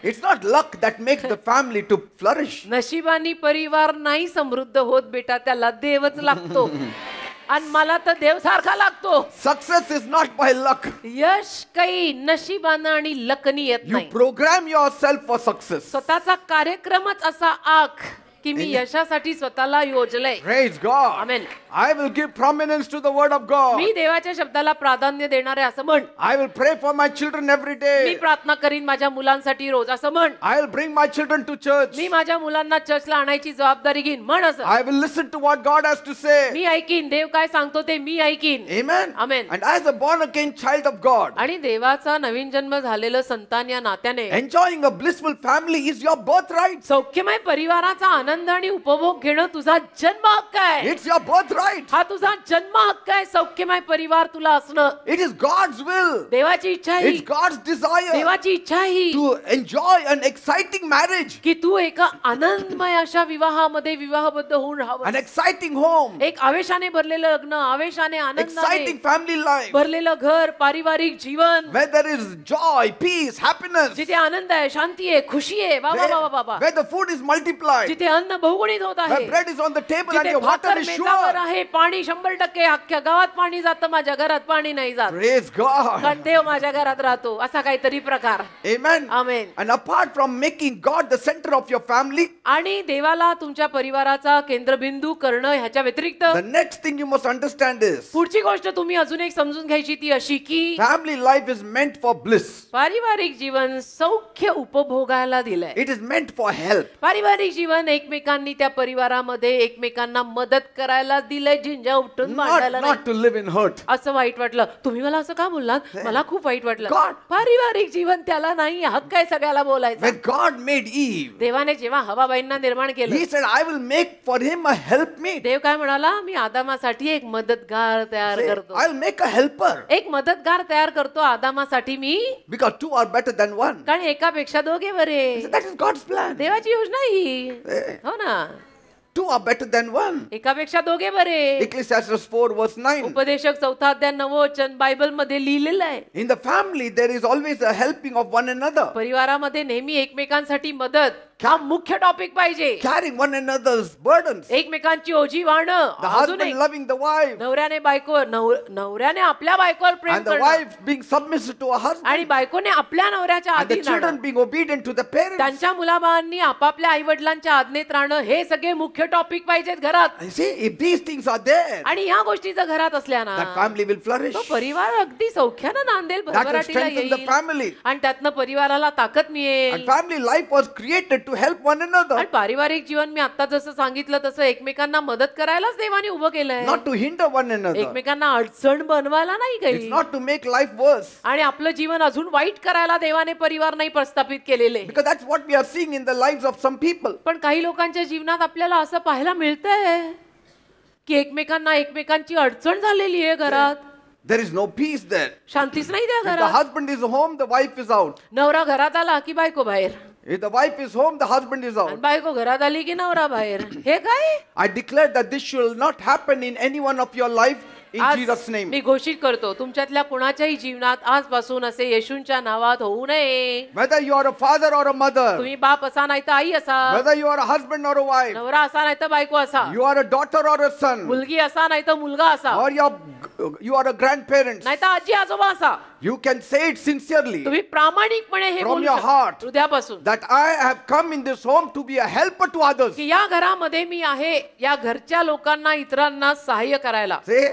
It's not luck that makes the family to flourish. नशिबानी परिवार नाही समृद्ध होत बेटा, त्याला देवच लागतो. आणि मला तर देव सारखा लागतो. Success is not by luck. यश काही नशिबानं आणि लकनी येत You नाही. program yourself for success. स्वतःचा कार्यक्रमच असा आख की मी यशासाठी स्वतःला योजलंय. Praise God. Amen. I will give prominence to the word of God. मी देवाच्या शब्दाला प्राधान्य देणार आहे असं म्हण. I will pray for my children every me day. प्रार्थना करीन माझ्या मुलांसाठी रोज असं म्हण. I will bring my children to church. मी माझ्या मुलांना चर्चला आणायची जबाबदारी घेईन म्हण असं. I will listen to what God has to say. मी ऐकीन, देव काय सांगतो ते मी ऐकीन. Amen. Amen. And as a born again child of God, आणि देवाचा नवीन जन्म झालेलं संतान या नात्याने enjoying a blissful family is your birthright. सौख्यमय परिवाराचा आनंद आणि उपभोग घेणं तुझा जन्म हक्क आहे. It's your birthright. हा तुझा जन्म हक्क आहे. सौख्यमय परिवार तुला असणं It is God's will. देवाची इच्छा ही, It's God's desire देवाची इच्छा ही to enjoy an exciting marriage, की तू एका आनंदमय अशा विवाहामध्ये विवाहबद्ध होऊन राहावं. an exciting home, एक आवेशाने भरलेलं लग्न, आवेशाने आनंदाने exciting family life, भरलेलं घर, पारिवारिक जीवन, where there is joy, peace, happiness, जिथे आनंद आहे, शांती आहे, खुशी आहे, वा वा वा वा वा, where the food is multiplied, जिथे अन्न बहुगुणित होत where आहे, bread is on the table and जिथे your water भाकर is मेजावर sure. आहे, पाणी 100% अख्ख्या गावात पाणी जातं, माझ्या घरात पाणी नाही जात, Praise God. कारण देव माझ्या घरात राहतो, असा काहीतरी प्रकार. Amen. Amen. And apart from making God the center of your family, आणि देवाला तुमच्या परिवाराचा केंद्रबिंदू करणं ह्याच्या व्यतिरिक्त the next thing you must understand is पुढची गोष्ट तुम्ही अजून एक समजून घ्यायची ती अशी की family life is meant for bliss. पारिवारिक जीवन सौख्य उपभोगायला दिलंय. It is meant for help. पारिवारिक जीवन एकमेकांनी त्या परिवारामध्ये एकमेकांना मदत करायला दिलंय, झिंजा उठून मांडायला नाही. Not to live in hurt. असं वाईट वाटलं, तुम्ही मला असं का बोललात, मला खूप वाईट वाटलं. God. पारिवारिक जीवन त्याला नाही, हक्क आहे सगळ्याला बोलायचा. When God made Eve, देवाने जेव्हा हवाबाईंना निर्माण केलं, He said, I will make for him a helpmeet. देव काय म्हणाला, मी आदामासाठी एक मदतगार तयार करतो. I'll make a helper. एक मदतगार तयार करतो आदामासाठी मी, Because two are better than one. कारण एकापेक्षा दोघे बरे. That is God's plan. देवाची योजना ही, हो ना. Two are better than one. एकापेक्षा दोघे बरे. Ecclesiastes 4 verse 9. उपदेशक 4 अध्याय 9 वचन बायबल मध्ये लिहिलेलं आहे. In the family there is always a helping of one another. परिवारामध्ये नेहमी एकमेकांसाठी मदत हा मुख्य टॉपिक पाहिजे. carrying one another's burdens. एकमेकांची ओझी वाहणं. The अजून husband एक, loving the wife, नवऱ्याने नवऱ्याने आपल्या बायकोवर प्रेम and the करणं wife being submissive to her husband, आणि बायकोने आपल्या नवऱ्याच्या and the अधीन राहणं. children being obedient to the parents. त्यांच्या मुलाबाळांनी आपापल्या आई वडिलांच्या आज्ञेत राहणं हे सगळे मुख्य टॉपिक पाहिजेत घरात. You see, if these things are there, आणि ह्या गोष्टी जर घरात असल्या ना that family will flourish. तो परिवार अगदी सौख्यानं नांदेल, That will भरभराटीला strengthen the येईल family. आणि त्यातनं परिवाराला ताकद And मिळेल. family life was created to help one another, आणि पारिवारिक जीवन मी आता जसं सांगितलं तसं एकमेकांना मदत करायलाच देवाने उभं केलंय. not to hinder one another. एकमेकांना अडचण बनवायला नाही It's काही. not to make life worse. आणि आपलं जीवन अजून वाईट करायला देवाने परिवार नाही प्रस्थापित केलेले. Because that's what we are seeing in the lives of some people. पण काही लोकांच्या जीवनात आपल्याला असं पाहायला मिळतंय की एकमेकांना एकमेकांची अडचण झालेली आहे घरात. There is no peace there. शांतीच नाही त्या If the घरात. husband is home, the wife is out. नवरा घरात आला की बायको बाहेर, If the wife is home, the husband is आणि out. बायको घरात आली की नवरा बाहेर. हे काय? I declare that this shall not happen in any one of your life in आज Jesus' name. मी घोषित करतो तुमच्यातल्या कुणाच्याही जीवनात आजपासून असे येशूंच्या नावात होऊ नये. Whether you are a father or a mother, तुम्ही बाप असा नाही तर आई असा, whether you are a husband or a wife, नवरा असा नाही तर बायको असा, you are a daughter or a son, मुलगी असा नाही तर मुलगा असा, or you are a grandparent, नाही तर आजी आजोबा असा. you can say it sincerely तुम्ही प्रामाणिकपणे हे From बोलू your शकता heart. हृदयापासून that I have come in this home to be a helper to others. की या घरामध्ये मी आहे या घरच्या लोकांना इतरांना सहाय्य करायला. Say,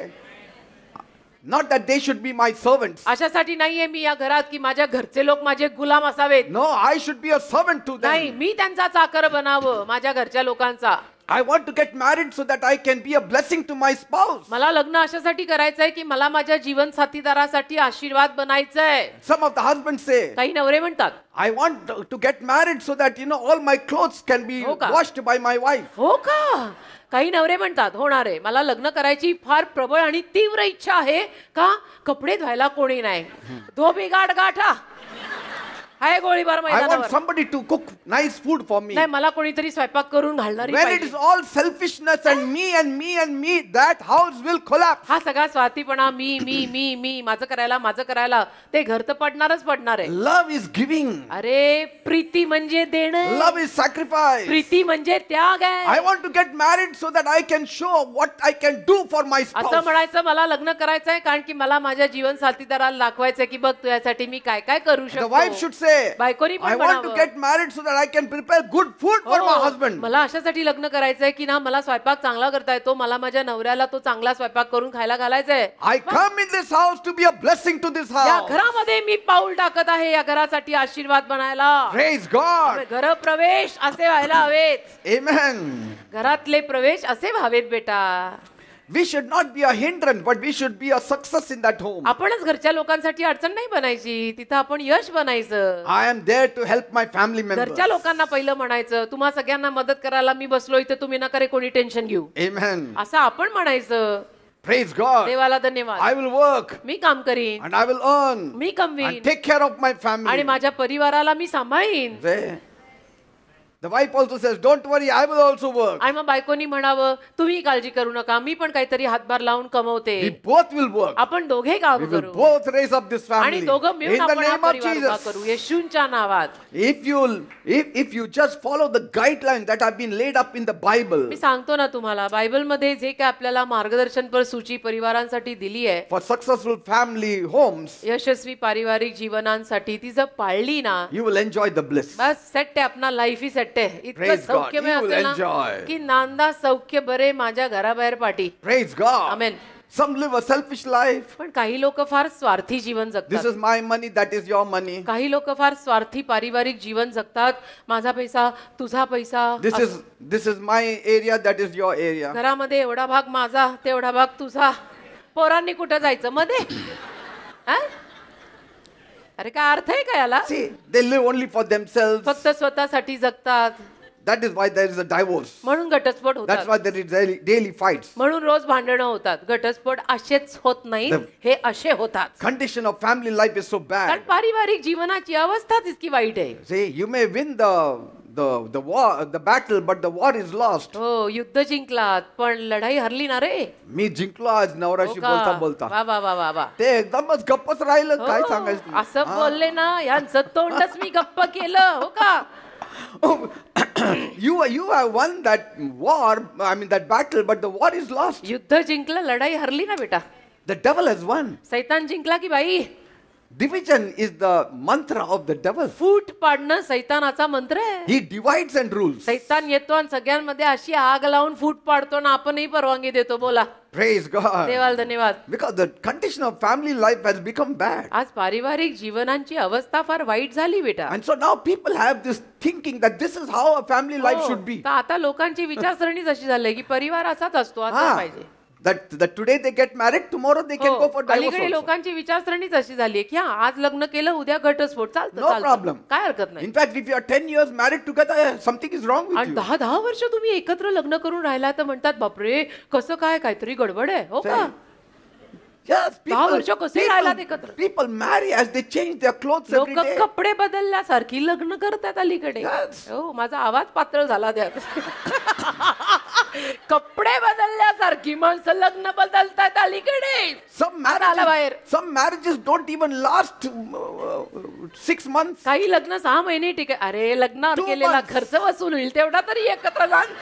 not that they should be my servants. अशासाठी नाहीये मी या घरात की माझ्या घरचे लोक माझे गुलाम असावेत. No, I should be a servant to नाही, them. मी त्यांचा चाकर बनावं माझ्या घरच्या लोकांचा. I want to get married so that I can be a blessing to my spouse. मला लग्न अशासाठी करायचंय की मला माझ्या जीवन साथीदारासाठी आशीर्वाद बनायचंय. Some of the husbands say, काही नवरे म्हणतात I want to get married so that all my clothes can be हो का? washed by my wife. हो का. काही नवरे म्हणतात होणार आहे मला लग्न करायची फार प्रबळ आणि तीव्र इच्छा आहे का कपडे धुवायला कोणी नाही. धोबी गाठ गाठा हाय गोळीबार I want मैदानावर. somebody to cook nice food for me. नाही मला कोणीतरी स्वयंपाक करून घालणारी When it पाहिजे. is all selfishness and me and me and me, that house will collapse. हा सगळा स्वार्थीपणा मी मी मी मी माझं करायला ते घर तर पडणारच पडणार आहे. Love is giving. अरे प्रीती म्हणजे देणं. Love is sacrifice. प्रीती म्हणजे त्याग I आहे. want to get married so that I can show what I can do for my असं spouse. म्हणायचं मला लग्न करायचंय कारण की मला माझ्या जीवन साथीदाराला दाखवायचंय की बघ तुझ्यासाठी मी काय काय करू The wife शकतो. should say, बायकोनी I पण want to म्हणावं. get married so that I can prepare good food for my हो, husband. मला अशासाठी लग्न करायचंय की ना मला स्वयंपाक चांगला करता येतो मला माझ्या नवऱ्याला तो चांगला स्वयंपाक करून खायला घालायचंय. I come in this house to be a blessing to this या house. घरामध्ये मी पाऊल टाकत आहे या घरासाठी आशीर्वाद बनायला. Praise God. घर प्रवेश असे व्हायला हवेत. Amen. घरातले प्रवेश असे व्हावेत बेटा. We should not be a hindrance, but we should be a success in that home. आपणच घरच्या लोकांसाठी अडचण नाही बनायची तिथं आपण यश बनायचं. I am there to help my family members. घरच्या लोकांना पहिलं म्हणायचं तुम्हा सगळ्यांना मदत करायला मी बसलो इथे तुम्ही नका रे कोणी टेन्शन घेऊ. Amen. असं आपण म्हणायचं. Praise God. देवाला धन्यवाद. I will work मी काम करीन and I will earn me कमवीन and take care of my आणि family. माझ्या परिवाराला मी सांभाळीन. Say, the wife also says, don't worry, I will also work. आणि मग बायकोनी म्हणावं तुम्ही काळजी करू नका मी पण काहीतरी हातभार लावून We कमवते. both will work. आपण दोघे काम We will करू both raise up this आणि family दोघं in मिळून the आपण हा name of परिवार उभा करू Jesus. येशूंच्या नावात. If you just follow the guidelines that have been laid up in the Bible मी सांगतो ना तुम्हाला बायबलमध्ये जे काय आपल्याला मार्गदर्शनपर सूची परिवारांसाठी दिली आहे for successful family homes, यशस्वी पारिवारिक जीवनांसाठी ती जर पाळली ना you will enjoy the bliss. Bus set आहे अपना लाईफ ही सेट आहे. इतकं Praise God. सौख्यमय You will असेल ना enjoy. की नांदा सौख्य बरे माझ्या घराबाहेर पाठी. Praise God. Amen. Some live a selfish life. पण काही लोक फार स्वार्थी जीवन This जगतात. is my money, that is your money. काही लोक फार स्वार्थी पारिवारिक जीवन जगतात. माझा पैसा तुझा पैसा. This is my area, that is your area. घरामध्ये एवढा भाग माझा तेवढा भाग तुझा. पोरांनी कुठं जायचं मध्ये. हा? अरे काय अर्थ आहे का याला. See, they live only for themselves. फक्त स्वतःसाठी जगतात. That is why there is a divorce. म्हणून घटस्फोट That's होतात. why there is daily fights. म्हणून रोज भांडणं होतात. घटस्फोट असेच होत नाहीत हे असे होतात. Condition of family life is so कारण bad. पारिवारिक जीवनाची अवस्थाच इतकी वाईट आहे. See, you may win the war, the battle, but the war is lost. हो युद्ध जिंकलात पण लढाई हरली ना रे. मी जिंकलो आज हो नवराशी का? बोलता बोलता. वा वा वा वा वा. ते एकदमच गप्पच राहिलं. काय हो, सांगायचं. असं बोलले ना यांचं तोंडच मी गप्प केलं हो का. Oh, you have won that war, I mean that battle, but the war is lost. युद्ध जिंकलं, लढाई हरली ना बेटा. The devil has won. सैतान जिंकला की बाई. Division is the mantra of the devil. फूट पाडणं सैतानाचा मंत्र आहे. He divides and rules. सैतान येतो आणि सगळ्यांमध्ये अशी आग लावून फूट पाडतो ना आपणही परवानगी देतो. बोला Praise God. देवाला धन्यवाद. Because the condition of family life has become bad. आज पारिवारिक जीवनाची अवस्था फार वाईट झाली बेटा. And so now people have this thinking that this is how a family life should be. तर आता लोकांची विचारसरणीच अशी झाली की परिवार असाच असतो, असाच पाहिजे. That today they get married, tomorrow they can go for divorce अलीकडे also. लोकांची विचारसरणीच अशी झाली की आज लग्न केलं उद्या घटस्फोट. चालतं No problem. काय हरकत नाही. In fact, if you are 10 years married together, something is wrong with आणि you. 10 वर्ष तुम्ही एकत्र लग्न करून राहिला तर म्हणतात बापरे कसं काय, काहीतरी गडबड आहे. हो का? Yes, 10 वर्ष कसे राहिलात एकत्र. people marry as they change their clothes every लोक day. कपडे बदलल्यासारखी लग्न करतात अलीकडे. Yes. हो, माझा आवाज पातळ झाला त्यात. कपडे बदलल्यासारखी माणसं लग्न बदलतात अलीकडे. Some marriages don't even last 6 months. काही लग्न 6 महिने टिके. अरे लग्नावर 2 केलेला months. खर्च वसूल होईल तेवढा तरी एकत्र नांद,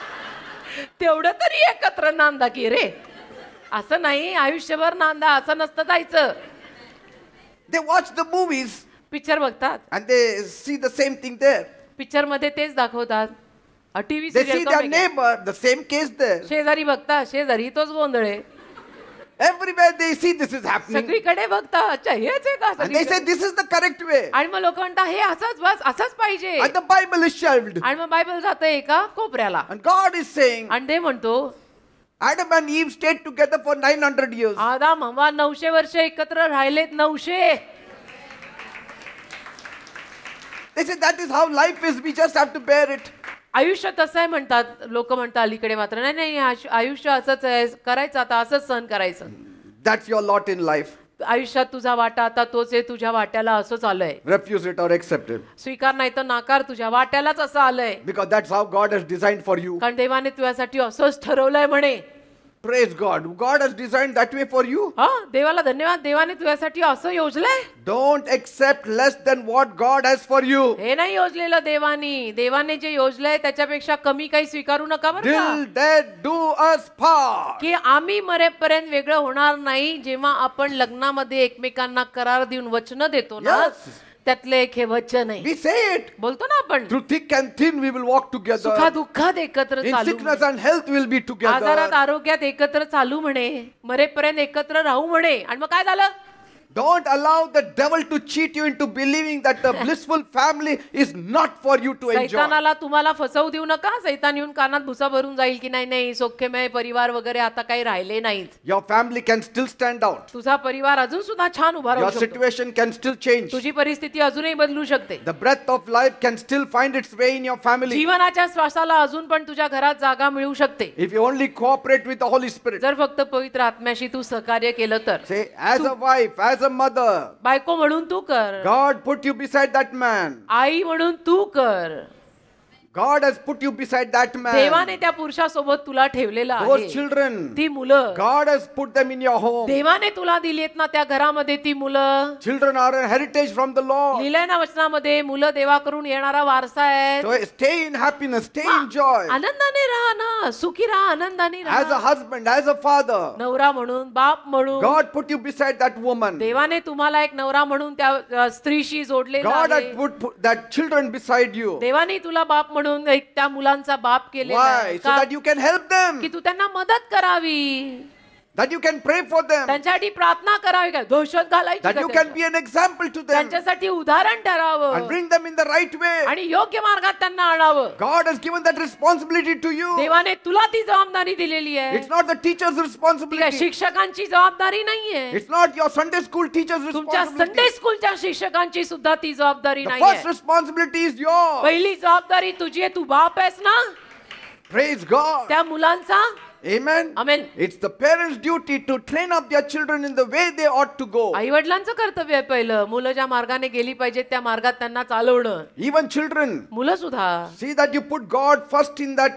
तेवढं तरी एकत्र नांदा की रे. असं नाही आयुष्यभर नांदा, असं नसतं जायचं. They watch the movies picture बघतात, and they see the same thing there. Picture मध्ये तेच दाखवतात. TV They see their neighbor, the same case there. शेजारी बघतात, शेजारी तोच गोंधळ आहे. Everywhere they see this is happening. सगळीकडे बघता, अच्छा हेच आहे का? And they say this is the correct way. आणि मग लोक म्हणतात हे असंच बस, असंच पाहिजे. And the Bible is shelved. आणि मग बायबल जातं एका कोपऱ्याला. And God is saying, आणि ते म्हणतो Adam and Eve stayed together for 900 years. आदाम हवा 900 वर्ष एकत्र राहिलेत. 900. They say that is how life is. We just have to bear it. आयुष्य तसं आहे म्हणतात लोक. म्हणतात अलीकडे मात्र नाही नाही आयुष्य असंच आहे, करायचं आता, असंच सहन करायचं. That's your lot in life. आयुष्यात तुझा वाटा आता तोच आहे, तुझ्या वाट्याला असंच आलंय. Refuse it or accept it. स्वीकार नाही तर नाकार, तुझ्या वाट्यालाच असं आलंय. Because that's how God has designed for you. कारण देवाने तुझ्यासाठी असंच ठरवलंय म्हणे. Praise God. God has designed that way for you. हा, देवाला धन्यवाद. देवाने तुझ्यासाठी असं योजलंय. Don't accept less than what God has for you. हे नाही योजलेलं देवानी. देवाने जे योजलंय त्याच्यापेक्षा कमी काही स्वीकारू नका बरं का. Till death do us part. की आम्ही मरेपर्यंत वेगळं होणार नाही. जेव्हा आपण लग्नामध्ये एकमेकांना करार देऊन वचन देतो ना, Yes. त्यातलं एक हे वचन आहे. We say it. बोलतो ना आपण, Through thick and thin we will walk together. सुखादुःखात एकत्र In चालू, sickness and health we will be आजारात together. आरोग्यात एकत्र चालू म्हणे, मरेपर्यंत एकत्र राहू म्हणे. आणि मग काय झालं? Don't allow the devil to cheat you into believing that the blissful family is not for you to enjoy. सैतानाला तुम्हाला फसवू देऊ नका. सैतान येऊन कानात भुसा भरून जाईल की नाही नाही सौख्यमय परिवार वगैरे आता काही राहिले नाहीत. Your family can still stand out. तुझा परिवार अजून सुद्धा छान उभा Your राहू शकतो. situation can still change. तुझी परिस्थिती अजूनही बदलू शकते. The breath of life can still find its way in your family. जीवनाच्या श्वासाला अजून पण तुझ्या घरात जागा मिळू शकते. If you only cooperate with the Holy Spirit. जर फक्त पवित्र आत्म्याशी तू सहकार्य केलं तर. Say, as a wife, as a mother, बायको म्हणून तू कर, God put you beside that man. आई म्हणून तू कर. God has put you beside that man. देवाने त्या पुरुषासोबत तुला ठेवलेलं Those आहे. children, ती मुलं God has put them in your home. देवाने तुला दिलीत ना त्या घरामध्ये. ती मुलं Children are a heritage from the Lord. लिहिलंय ना वचनामध्ये, मुलं देवाकडून येणारा वारसा आहे. So stay in happiness, stay in joy. आनंदाने राहा ना, सुखी राहा, आनंदाने As a राहा. husband, as a father, नवरा म्हणून, बाप म्हणून God put you beside that woman. देवाने तुम्हाला एक नवरा म्हणून त्या स्त्रीशी जोडलेला God आहे. had put that children beside you. देवाने तुला बाप म्हणून एक त्या मुलांचा बाप केलेला आहे. Why? So का? that you can help them. की तू त्यांना मदत करावी, That you can pray for them. त्यांच्यासाठी प्रार्थना करावी, काय दहशत घालायची That का you त्यांना? can be an example to them. त्यांच्यासाठी उदाहरण And ठरावं bring them in the right way. आणि योग्य मार्गात त्यांना आणावं. God has given that responsibility to you. देवाने तुला ती जबाबदारी दिलेली आहे. It's not the teacher's ती काय responsibility. शिक्षकांची जबाबदारी नाहीये. It's not your Sunday school teacher's तुमच्या संडे responsibility. स्कूलच्या शिक्षकांची सुद्धा ती जबाबदारी The नाहीये. first responsibility is yours. पहिली जबाबदारी तुझी आहे. तू बाप आहेस ना Praise God. त्या मुलांचा. Amen. Amen. It's the parents' duty to train up their children in the way they ought to go. आई वडिलांचं कर्तव्य आहे पहिलं. मुलं ज्या मार्गाने गेली पाहिजेत त्या मार्गात त्यांना चालवणं. Even children, मुलं सुद्धा see that you put God first in that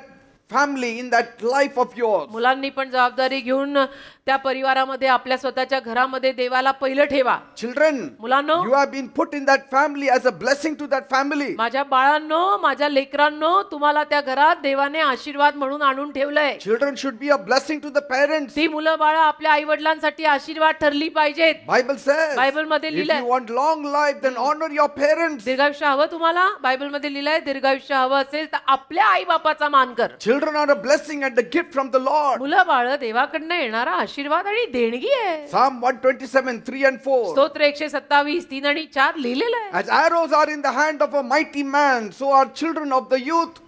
family, in that life of yours. मुलांनी पण जबाबदारी घेऊन त्या परिवारामध्ये आपल्या स्वतःच्या घरामध्ये देवाला पहिलं ठेवा. Children, मुलांनो, you have been put in that family as a blessing to that family. माझ्या बाळांनो, माझ्या लेकरांनो, तुम्हाला त्या घरात देवाने आशीर्वाद म्हणून आणून ठेवलंय. Children should be a blessing to the parents. ती मुलं बाळं आपल्या आई वडिलांसाठी आशीर्वाद ठरली पाहिजेत. Bible says, बायबल मध्ये if लिहिलंय, you want long life, then honor your parents. दीर्घायुष्य हवं तुम्हाला, बायबल मध्ये लिहिलंय दीर्घायुष्य हवं असेल तर आपल्या आई बापाचा मान कर. Children are a blessing and a gift from the Lord. मुलं बाळ देवाकडनं येणारा आशीर्वाद आणि देणगी आहे. Psalm 127, 3 and 4. स्तोत्र 127, 3 आणि 4 लिहिलेलं आहे. As arrows are in the hand of a mighty man, so are children of the youth.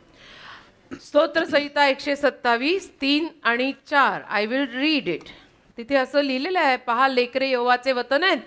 स्तोत्र संहिता 127, 3 आणि 4. I will read it. तिथे असं लिहिलेलं आहे, पहा लेकरे यहोवाचे वतन आहेत,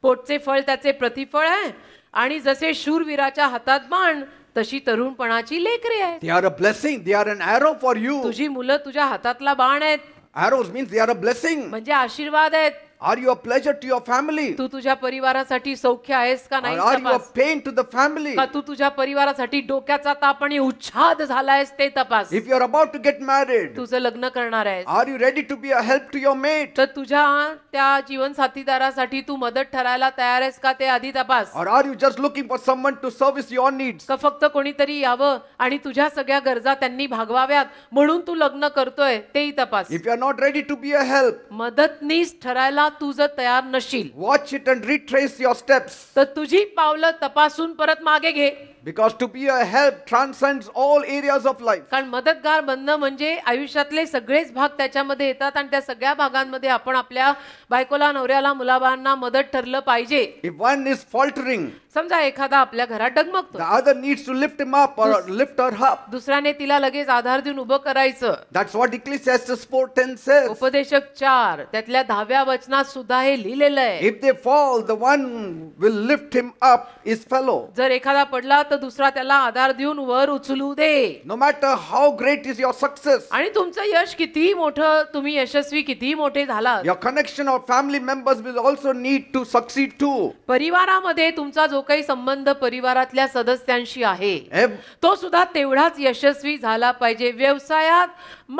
पोटचे फळ त्याचे प्रतिफळ आहे, आणि जसे शूरवीराच्या हातात बाण तशी तरुणपणाची लेकरे आहेत. They are a blessing. They are an arrow for you. तुझी मुलं तुझ्या हातातला बाण आहेत. Arrows means they are a blessing. म्हणजे आशीर्वाद आहेत. Are you a pleasure to your family? तू तुझ्या परिवारासाठी सौख्य आहेस का Or नाही? are you a तपास. pain to the family? का तू तुझ्या परिवारासाठी डोक्याचा ताप आणि उच्छाद झालायस ते तपास. If you are about to get married, तुझं लग्न करणार आहेस are you ready to be a help to your mate? तर तुझ्या त्या जीवन साथीदारासाठी तू मदत ठरायला तयार आहेस का ते आधी तपास. Or are you just looking for someone to service your needs? का फक्त कोणीतरी यावं आणि तुझ्या सगळ्या गरजा त्यांनी भागवाव्यात म्हणून तू लग्न करतोय तेही तपास. If you are not ready to be a help, मदतनीस ठरायला तू जर तयार नशील watch it and retrace your steps. तर तुझी पावलं तपासून परत मागे घे. Because to be a help transcends all areas of life. कारण मदतगार बनणं म्हणजे आयुष्यातले सगळेच भाग त्याच्यामध्ये येतात आणि त्या सगळ्या भागांमध्ये आपण आपल्या बायकोला, नवऱ्याला, मुलाबाळांना मदत ठरलं पाहिजे. If one is faltering, समजा एखादा आपल्या घरात डगमगतो, the other needs to lift him up or lift her up. दुसऱ्याने तिला लगेच आधार देऊन उभं करायचं. That's what Ecclesiastes 4:10 says. उपदेशक 4 त्यातल्या 10व्या वचनात सुद्धा हे लिहिलेलं आहे. If they fall, the one will lift him up his fellow. जर एखादा पडला तर दुसरा त्याला आधार देऊन वर उचलू दे. No matter how great is your success, आणि तुमचं यश किती मोठं, तुम्ही यशस्वी किती मोठे झालात, your connection or family members will also need to succeed too. परिवारामध्ये तुमचा जो काही संबंध परिवारातल्या सदस्यांशी आहे Ev- तो सुद्धा तेवढाच यशस्वी झाला पाहिजे. व्यवसायात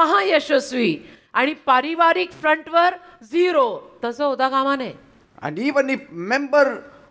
महायशस्वी आणि पारिवारिक फ्रंटवर 0 तसं होता कामा नये. And even if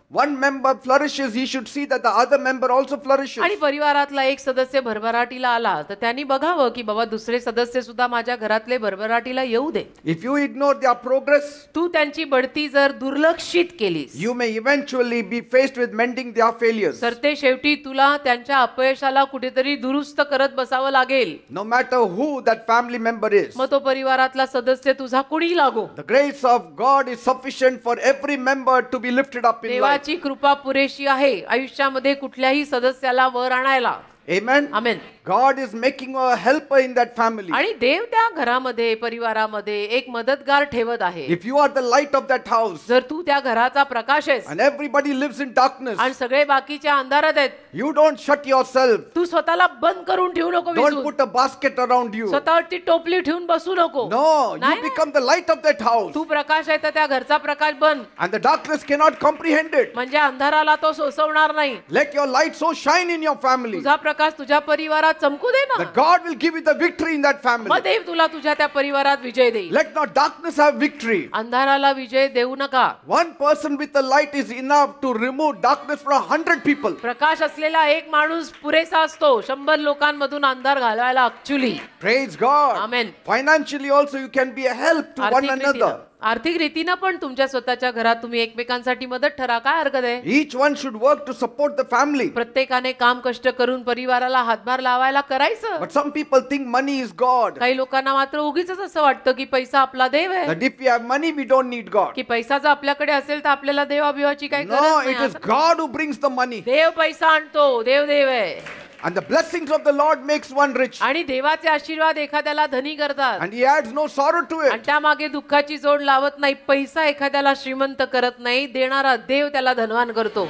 one member flourishes, he should see that the other member also flourishes. आणि परिवारातला एक सदस्य भरभराटीला आला तर त्यांनी बघावं की बाबा दुसरे सदस्य सुद्धा माझ्या घरातले भरभराटीला येऊ दे. If you ignore their progress, तू त्यांची बढती जर दुर्लक्षित केलीस you may eventually be faced with mending their failures. तर ते शेवटी तुला त्यांच्या अपयशाला कुठेतरी दुरुस्त करत बसावं लागेल. No matter who that family member is, मग तो परिवारातला सदस्य तुझा कुणी लागो, the grace of God is sufficient for every member to be lifted up in life. देवाची कृपा पुरेशी आहे आयुष्यामध्ये कुठल्याही सदस्याला वर आणायला. Amen. Amen. God is making a helper in that family. आणि देव त्या घरामध्ये, परिवारामध्ये एक मदतगार ठेवत आहे. If you are the light of that house जर तू त्या घराचा प्रकाश आहेस and everybody lives in darkness, आणि सगळे बाकीच्या अंधारात आहेत, you don't shut yourself. तू स्वतःला बंद करून ठेवू नको. Don't विजून put a basket around you. स्वतःवरती टोपली ठेवून बसू नको. No, you नाही, become the light of that house. तू प्रकाश आहे तर त्या घरचा प्रकाश बन. And the darkness cannot comprehend it. म्हणजे अंधाराला तो सोसवणार नाही. Let your light so shine in your family तुझा प्रकाश तुझ्या परिवारात चमकू दे ना. that God will give you the victory in that family. मग देव तुला तुझ्या त्या परिवारात विजय देईल. Let not darkness have victory. अंधाराला विजय देऊ नका. One person with a light is enough to remove darkness from 100 people. प्रकाश असलेला एक माणूस पुरेसा असतो 100 लोकांमधून अंधार घालवायला. Actually Praise God. Amen. Financially also you can be a help to one another. आर्थिक रीतीनं पण तुमच्या स्वतःच्या घरात तुम्ही एकमेकांसाठी मदत ठरा. काय हरकत आहे? Each one should work to support the family. प्रत्येकाने काम कष्ट करून परिवाराला हातभार लावायला करायचं. But some people think money is God. काही लोकांना मात्र उगीच असं वाटतं की पैसा आपला देव आहे, That if we have money, we don't need God. की पैसा जर आपल्याकडे असेल तर आपल्याला देवाभिवाची काही No, गरज it is नाही. God who brings the money. देव पैसा आणतो. देव आहे. And the blessings of the Lord makes one rich. आणि देवाचे आशीर्वाद एखाद्याला धनी करतात And he adds no sorrow to आणि it. त्यामागे दुःखाची जोड लावत नाही. पैसा एखाद्याला श्रीमंत करत नाही, देणारा देव त्याला धनवान करतो.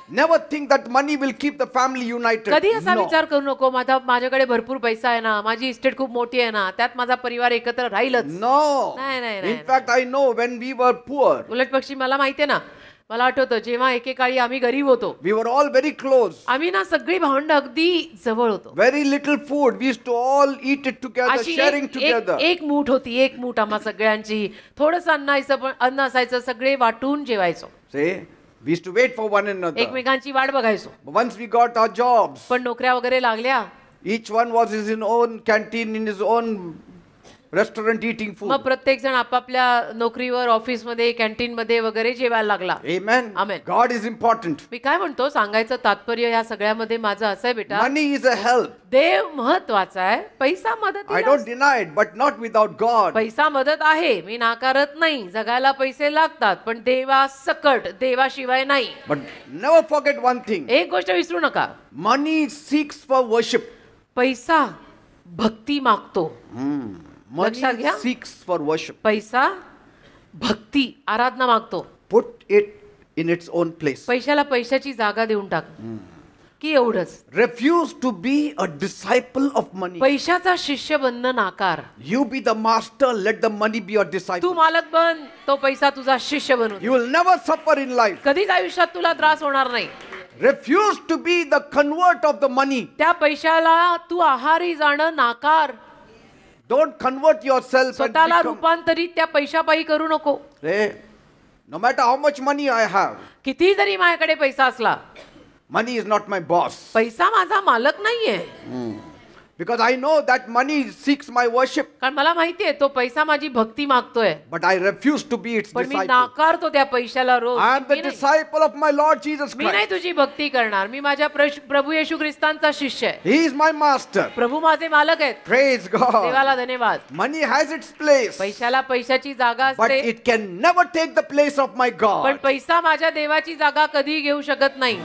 Never think that money will keep the family united. कधी असा No. विचार करू नको माझ्याकडे भरपूर पैसा आहे ना, माझी इस्टेट खूप मोठी आहे ना, त्यात माझा परिवार एकत्र राहीलच. No. नाही, नाही, नाही. In fact, I know when we were poor, उलट पक्षी मला माहितीये ना, मला आठवतं जेव्हा एकेकाळी आम्ही गरीब होतो, We were all very close. आम्ही ना सगळी भावंड अगदी जवळ होतो. Very little food. We used to all eat it together, अशी sharing एक together. एक मूठ होती, एक मूठ आम्हा सगळ्यांची. थोडंसं अन्न असायचं, सगळे वाटून जेवायचो, See, we used to wait for one another. एकमेकांची वाट बघायचो. Once we got our jobs, पण नोकऱ्या वगैरे लागल्या, each one was in his own canteen, in his own restaurant eating food. मग प्रत्येक जण आपापल्या नोकरीवर, ऑफिसमध्ये, कॅन्टीनमध्ये वगैरे जेवायला लागला. Amen. Amen. God is important. मी काय म्हणतो, सांगायचं तात्पर्य या सगळ्यामध्ये माझं असं आहे बेटा, Money is a help. देव महत्वाचा आहे, पैसा मदत. I don't deny it, but not without God. पैसा मदत आहे, मी नाकारत नाही, जगायला पैसे लागतात, पण देवा सकट, देवाशिवाय नाही. But never forget one thing. एक गोष्ट विसरू नका, Money seeks for worship. पैसा भक्ती मागतो. Money लक्षात घ्या. seeks for worship. पैसा भक्ती, आराधना मागतो. Put it in its own place. पैशाला पैशाची जागा देऊन टाक, की एवढंच. Refuse to be a disciple of money. पैशाचा शिष्य बनणं नाकार. You be the master, let the money be your Tu disciple. मालक बन, तो पैसा तुझा शिष्य बनून. You will never suffer in life. कधीच आयुष्यात तुला त्रास होणार नाही. Refuse to be the convert of the money. त्या पैशाला तू आहारी जाणं नाकार. Don't convert yourself and स्वतःला become. रूपांतरित त्या पैशापायी करू नको. Hey, no matter how much money I have, किती जरी माझ्याकडे पैसा असला, money is not my boss. पैसा माझा मालक नाहीये. Because I know that money seeks my worship. कारण मला माहितीये तो पैसा माझी भक्ती मागतोय, But I refuse to be its पण मी disciple. नाकारतो त्या पैशाला रोज. I am the मी नाही- disciple of my Lord Jesus मी नाही Christ. तुझी भक्ती करणार, मी माझ्या प्रभू येशू ख्रिस्तांचा शिष्य आहे. He is my master. प्रभू माझे मालक आहेत. Praise God. देवाला धन्यवाद. Money has its place, पैशाला पैशाची जागा but असते, it can never take the place of my पण God. पैसा माझ्या देवाची जागा कधी घेऊ शकत नाही.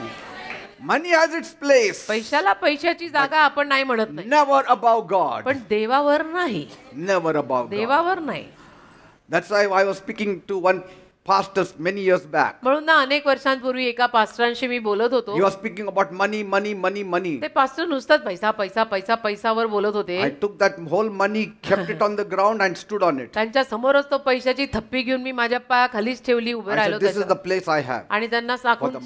Money has its place, पैशाला पैशाची जागा आपण नाही म्हणत नाही, never above God. पण देवावर नाही, Never above God. देवावर नाही. That's why I was speaking to one pastor many years back. म्हणून ना अनेक वर्षांपूर्वी एका पास्टरांशी मी बोलत होतो. He was speaking about money, money, money, money. ते पास्टर नुसतंच पैसा पैसा पैसा पैसावर बोलत होते. I took that whole money, kept it on the ground and stood on it. त्यांच्या समोरच तो पैशाची थप्पी घेऊन मी माझ्या पायाखालीच ठेवली, उभे I राहिलो said, this is त्याच्यावर. the place I have. आणि त्यांना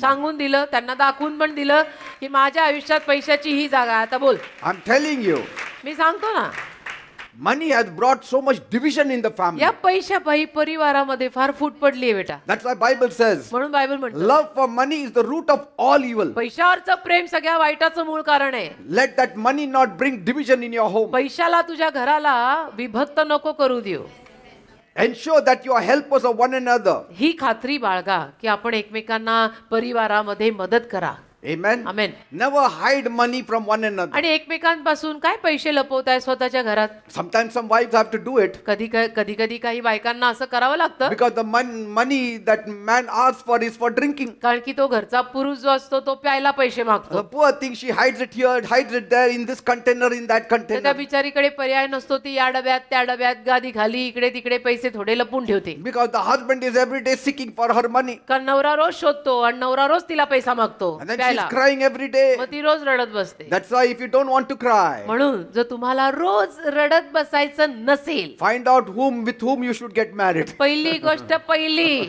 सांगून दिलं, त्यांना दाखवून पण दिलं की माझ्या आयुष्यात पैशाची ही जागा आहे. आता बोल. I'm telling you, मी सांगतो ना, money has brought so much division in the family. या पैशापायी परिवारामध्ये फार फूट पडली आहे बेटा. That's why Bible says, म्हणून बायबल म्हणतो love for money is the root of all evil. पैशावरचं प्रेम सगळ्या वाईटाचं मूळ कारण आहे. Let that money not bring division in your home. पैशाला तुझ्या घराला विभक्त नको करू देऊ. Ensure that you are helpers of one another. ही खात्री बाळगा की आपण एकमेकांना परिवारामध्ये मदत करा. Amen. Amen. Never hide money from one another. आणि एकमेकांपासून काय पैसे लपवताय स्वतःच्या घरात. Sometimes some wives have to do it कधी कधी काही बायकांना असं करावं लागतं, because the money that man asks for is for drinking. कारण की तो घरचा पुरुष जो असतो तो प्यायला पैसे The मागतो. poor thing, she hides it here, hides it there, in this container, in that तर त्या container. बिचारीकडे पर्याय नसतो, ती या डब्यात त्या डब्यात गादी खाली इकडे तिकडे पैसे थोडे लपून ठेवते. Because the husband is every day seeking for her money. कारण नवरा रोज शोधतो आणि नवरा रोज तिला पैसा मागतो And then प्यायला. she's crying every day. मग ती रोज रडत बसते. That's why if you don't want to cry, म्हणून जर तुम्हाला रोज रडत बसायचं नसेल, find out with whom you should get married. पहिली गोष्ट पहिली,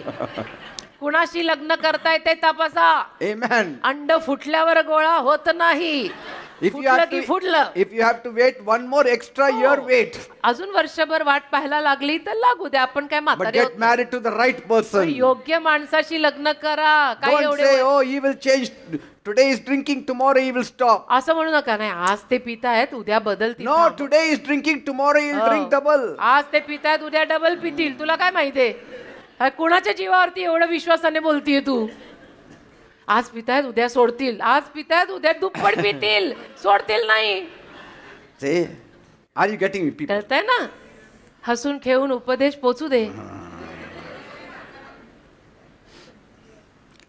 कुणाशी लग्न करताय ते तपासा. Amen. अंड फुटल्यावर गोळा होत नाही. If you फुटलं have की to, फुटलं. if you have to wait one more extra year, wait. अजून वर्षभर वाट पाहायला लागली तर लागू द्या, आपण काय But म्हातारे get होत नाही. married to the right person. योग्य माणसाशी लग्न करा. काय Don't एवढे say, oh, he will change. Today is drinking, tomorrow he will stop. असं म्हणू नका. नाही, आज ते पितायत उद्या बदलतील. No, today is drinking, tomorrow he will drink double. आज ते पितायत उद्या डबल पितील. तुला काय माहितीये, कुणाच्या जीवावरती एवढं विश्वासाने बोलतीये तू. आज पितायत उद्या सोडतील, आज पितायत उद्या दुप्पट पितील, सोडतील नाही. Say, are you getting it, people? कळतंय ना. हसून खेळून उपदेश पोचू दे.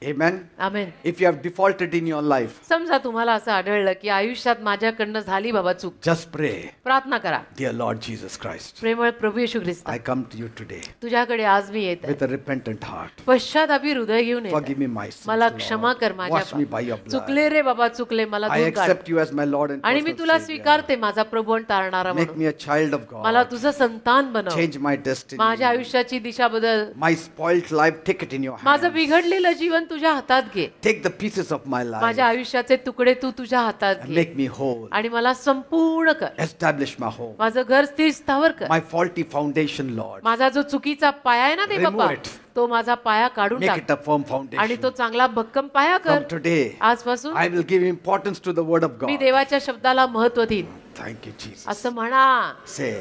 Amen. Amen. If you have defaulted in your life, समजा तुम्हाला असं आढळलं की आयुष्यात माझ्याकडनं झाली बाबा चूक, just pray. प्रार्थना करा. Dear Lord Jesus Christ, प्रेमळ प्रभू येशू ख्रिस्त, I come to you today तुझ्याकडे आज मी येत with a repentant heart. पश्चातापी हृदय घेऊन येत. Forgive me my sins, मला Lord. क्षमा कर माझ्या Wash me by your blood. चुकले रे बाबा, चुकले, मला I धुवून काढ. accept you as my Lord and आणि मी personal तुला Savior. स्वीकारते माझा प्रभू आणि तारणारा Make म्हणून. me a child of मला God. तुझं संतान बनव. Change my destiny. माझ्या आयुष्याची दिशा बदल. My spoiled life, take it in your माझं hands. बिघडलेलं जीवन तुझ्या हातात घे. Take the pieces of my life माझ्या आयुष्याचे तुकडे तू तुझ्या हातात and घे make me whole. आणि मला संपूर्ण कर. Establish my home. माझं घर स्थिर स्थावर कर. My faulty foundation, Lord. माझा जो चुकीचा पाया आहे ना ते Remove बाबा, it. तो माझा पाया काढून Make टाक it a firm आणि foundation. तो चांगला भक्कम पाया कर. From today, आजपासून I will give importance to the word of me God. देवाच्या शब्दाला महत्व देईन Thank you, Jesus. असं म्हणा. Say,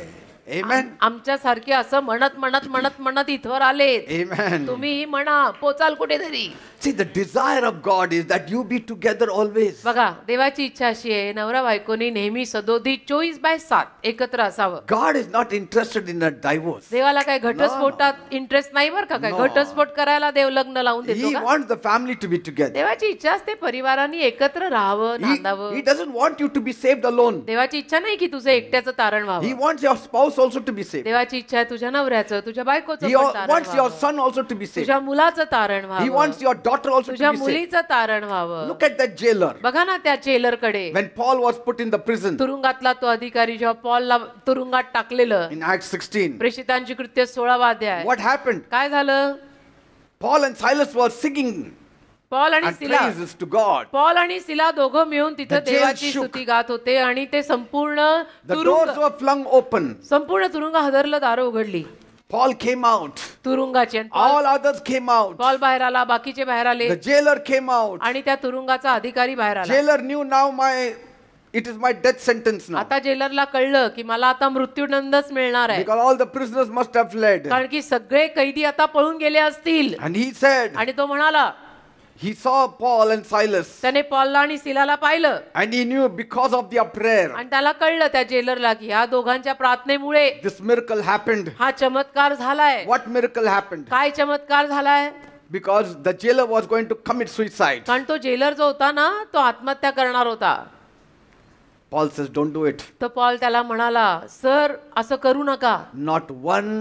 Amen. आमच्या सारखे असं म्हणत म्हणत म्हणत म्हणत इथवर आलेत. Amen. तुम्ही म्हणा, पोचाल कुठेतरी. See, the desire of God is that you be together always. बघा, देवाची इच्छा अशी आहे, नवरा बायकोनी नेहमी सदोदी 24/7 एकत्र असावं. God is not interested in a divorce. देवाला काय घटस्फोटात इंटरेस्ट नाही बरं का. काय No. घटस्फोट करायला देव लग्न लावून देतो He का? wants the family to be together. देवाची इच्छा असते परिवारांनी एकत्र राहावं, नांदावं. He doesn't want you to be saved alone. देवाची इच्छा नाही की तुझं एकट्याचं तारण He व्हावं. wants your spouse also to be saved. देवाची इच्छा आहे तुझ्या नवऱ्याचं, तुझ्या बायकोचं He पण तारण wants your व्हावं. son also to be saved. तुझ्या मुलाचं तारण He व्हावं. wants your daughter also तुझ्या to be saved. मुलीचं तारण व्हावं. Look at that jailer. बघा ना त्या जेलर कडे. When Paul was put in the prison तुरुंगातला तो अधिकारी जेव्हा पॉलला तुरुंगात टाकलेलं, in Acts 16, प्रेषितांची कृत्य 16वा अध्याय. what happened? काय झालं? Paul and Silas were singing Paul आणि and सिला, praises to God. पॉल आणि सिला दोघं मिळून तिथं The jail देवाची shook. स्तुती गात होते आणि ते संपूर्ण The doors तुरुंग, were flung open. संपूर्ण तुरुंग हादरलं, दारं उघडली Paul came out. तुरुंगाची. आणि Paul- All others came out. Paul बाहेर आला, बाकीचे बाहेर आले The jailer came out. आणि त्या तुरुंगाचा अधिकारी बाहेर आला. Jailer knew now it is my death sentence now. आता जेलरला कळलं की मला आता मृत्यूदंडच मिळणार आहे, Because all the prisoners must have fled. कारण की सगळे कैदी आता पळून गेले असतील. And he said, आणि तो म्हणाला, he saw Paul and Silas. त्याने पॉलला आणि सिलाला पाहिलं And he knew because of their prayer, आणि त्याला कळलं त्या जेलरला की ह्या दोघांच्या प्रार्थनेमुळे this miracle happened. हा चमत्कार झालाय. What miracle happened? काय चमत्कार झालाय? Because the jailer was going to commit suicide. कारण तो जेलर जो होता ना, तो आत्महत्या करणार होता. Paul says, don't do it. तर पॉल त्याला म्हणाला, सर असं करू नका. Not one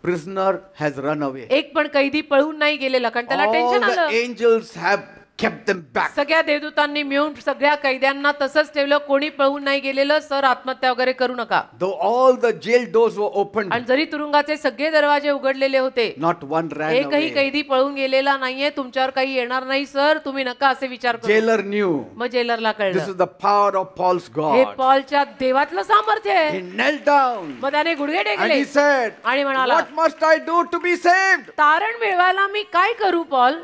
prisoner has run away. एक पण कैदी पळून नाही गेलेला, कारण त्याला All टेन्शन the आलं. angels have kept them back. सगळ्या देवदूतांनी मिळून सगळ्या कैद्यांना तसंच ठेवलं, कोणी पळून नाही गेलेलं. सर आत्महत्या वगैरे करू नका. Though all the jail doors were opened, आणि जरी तुरुंगाचे सगळे दरवाजे उघडलेले होते, not one ran एकही away. कैदी पळून गेलेला नाहीये. तुमच्यावर काही येणार नाही सर, तुम्ही नका असे विचार करू. Jailer knew मग जेलरला this कळलं is the power of Paul's हे God. पॉलच्या देवातलं सामर्थ्य He आहे. knelt down मग त्याने गुडघे and टेकले he said, आणि म्हणाला, what must I do to be saved? तारण मिळवायला मी काय करू पॉल?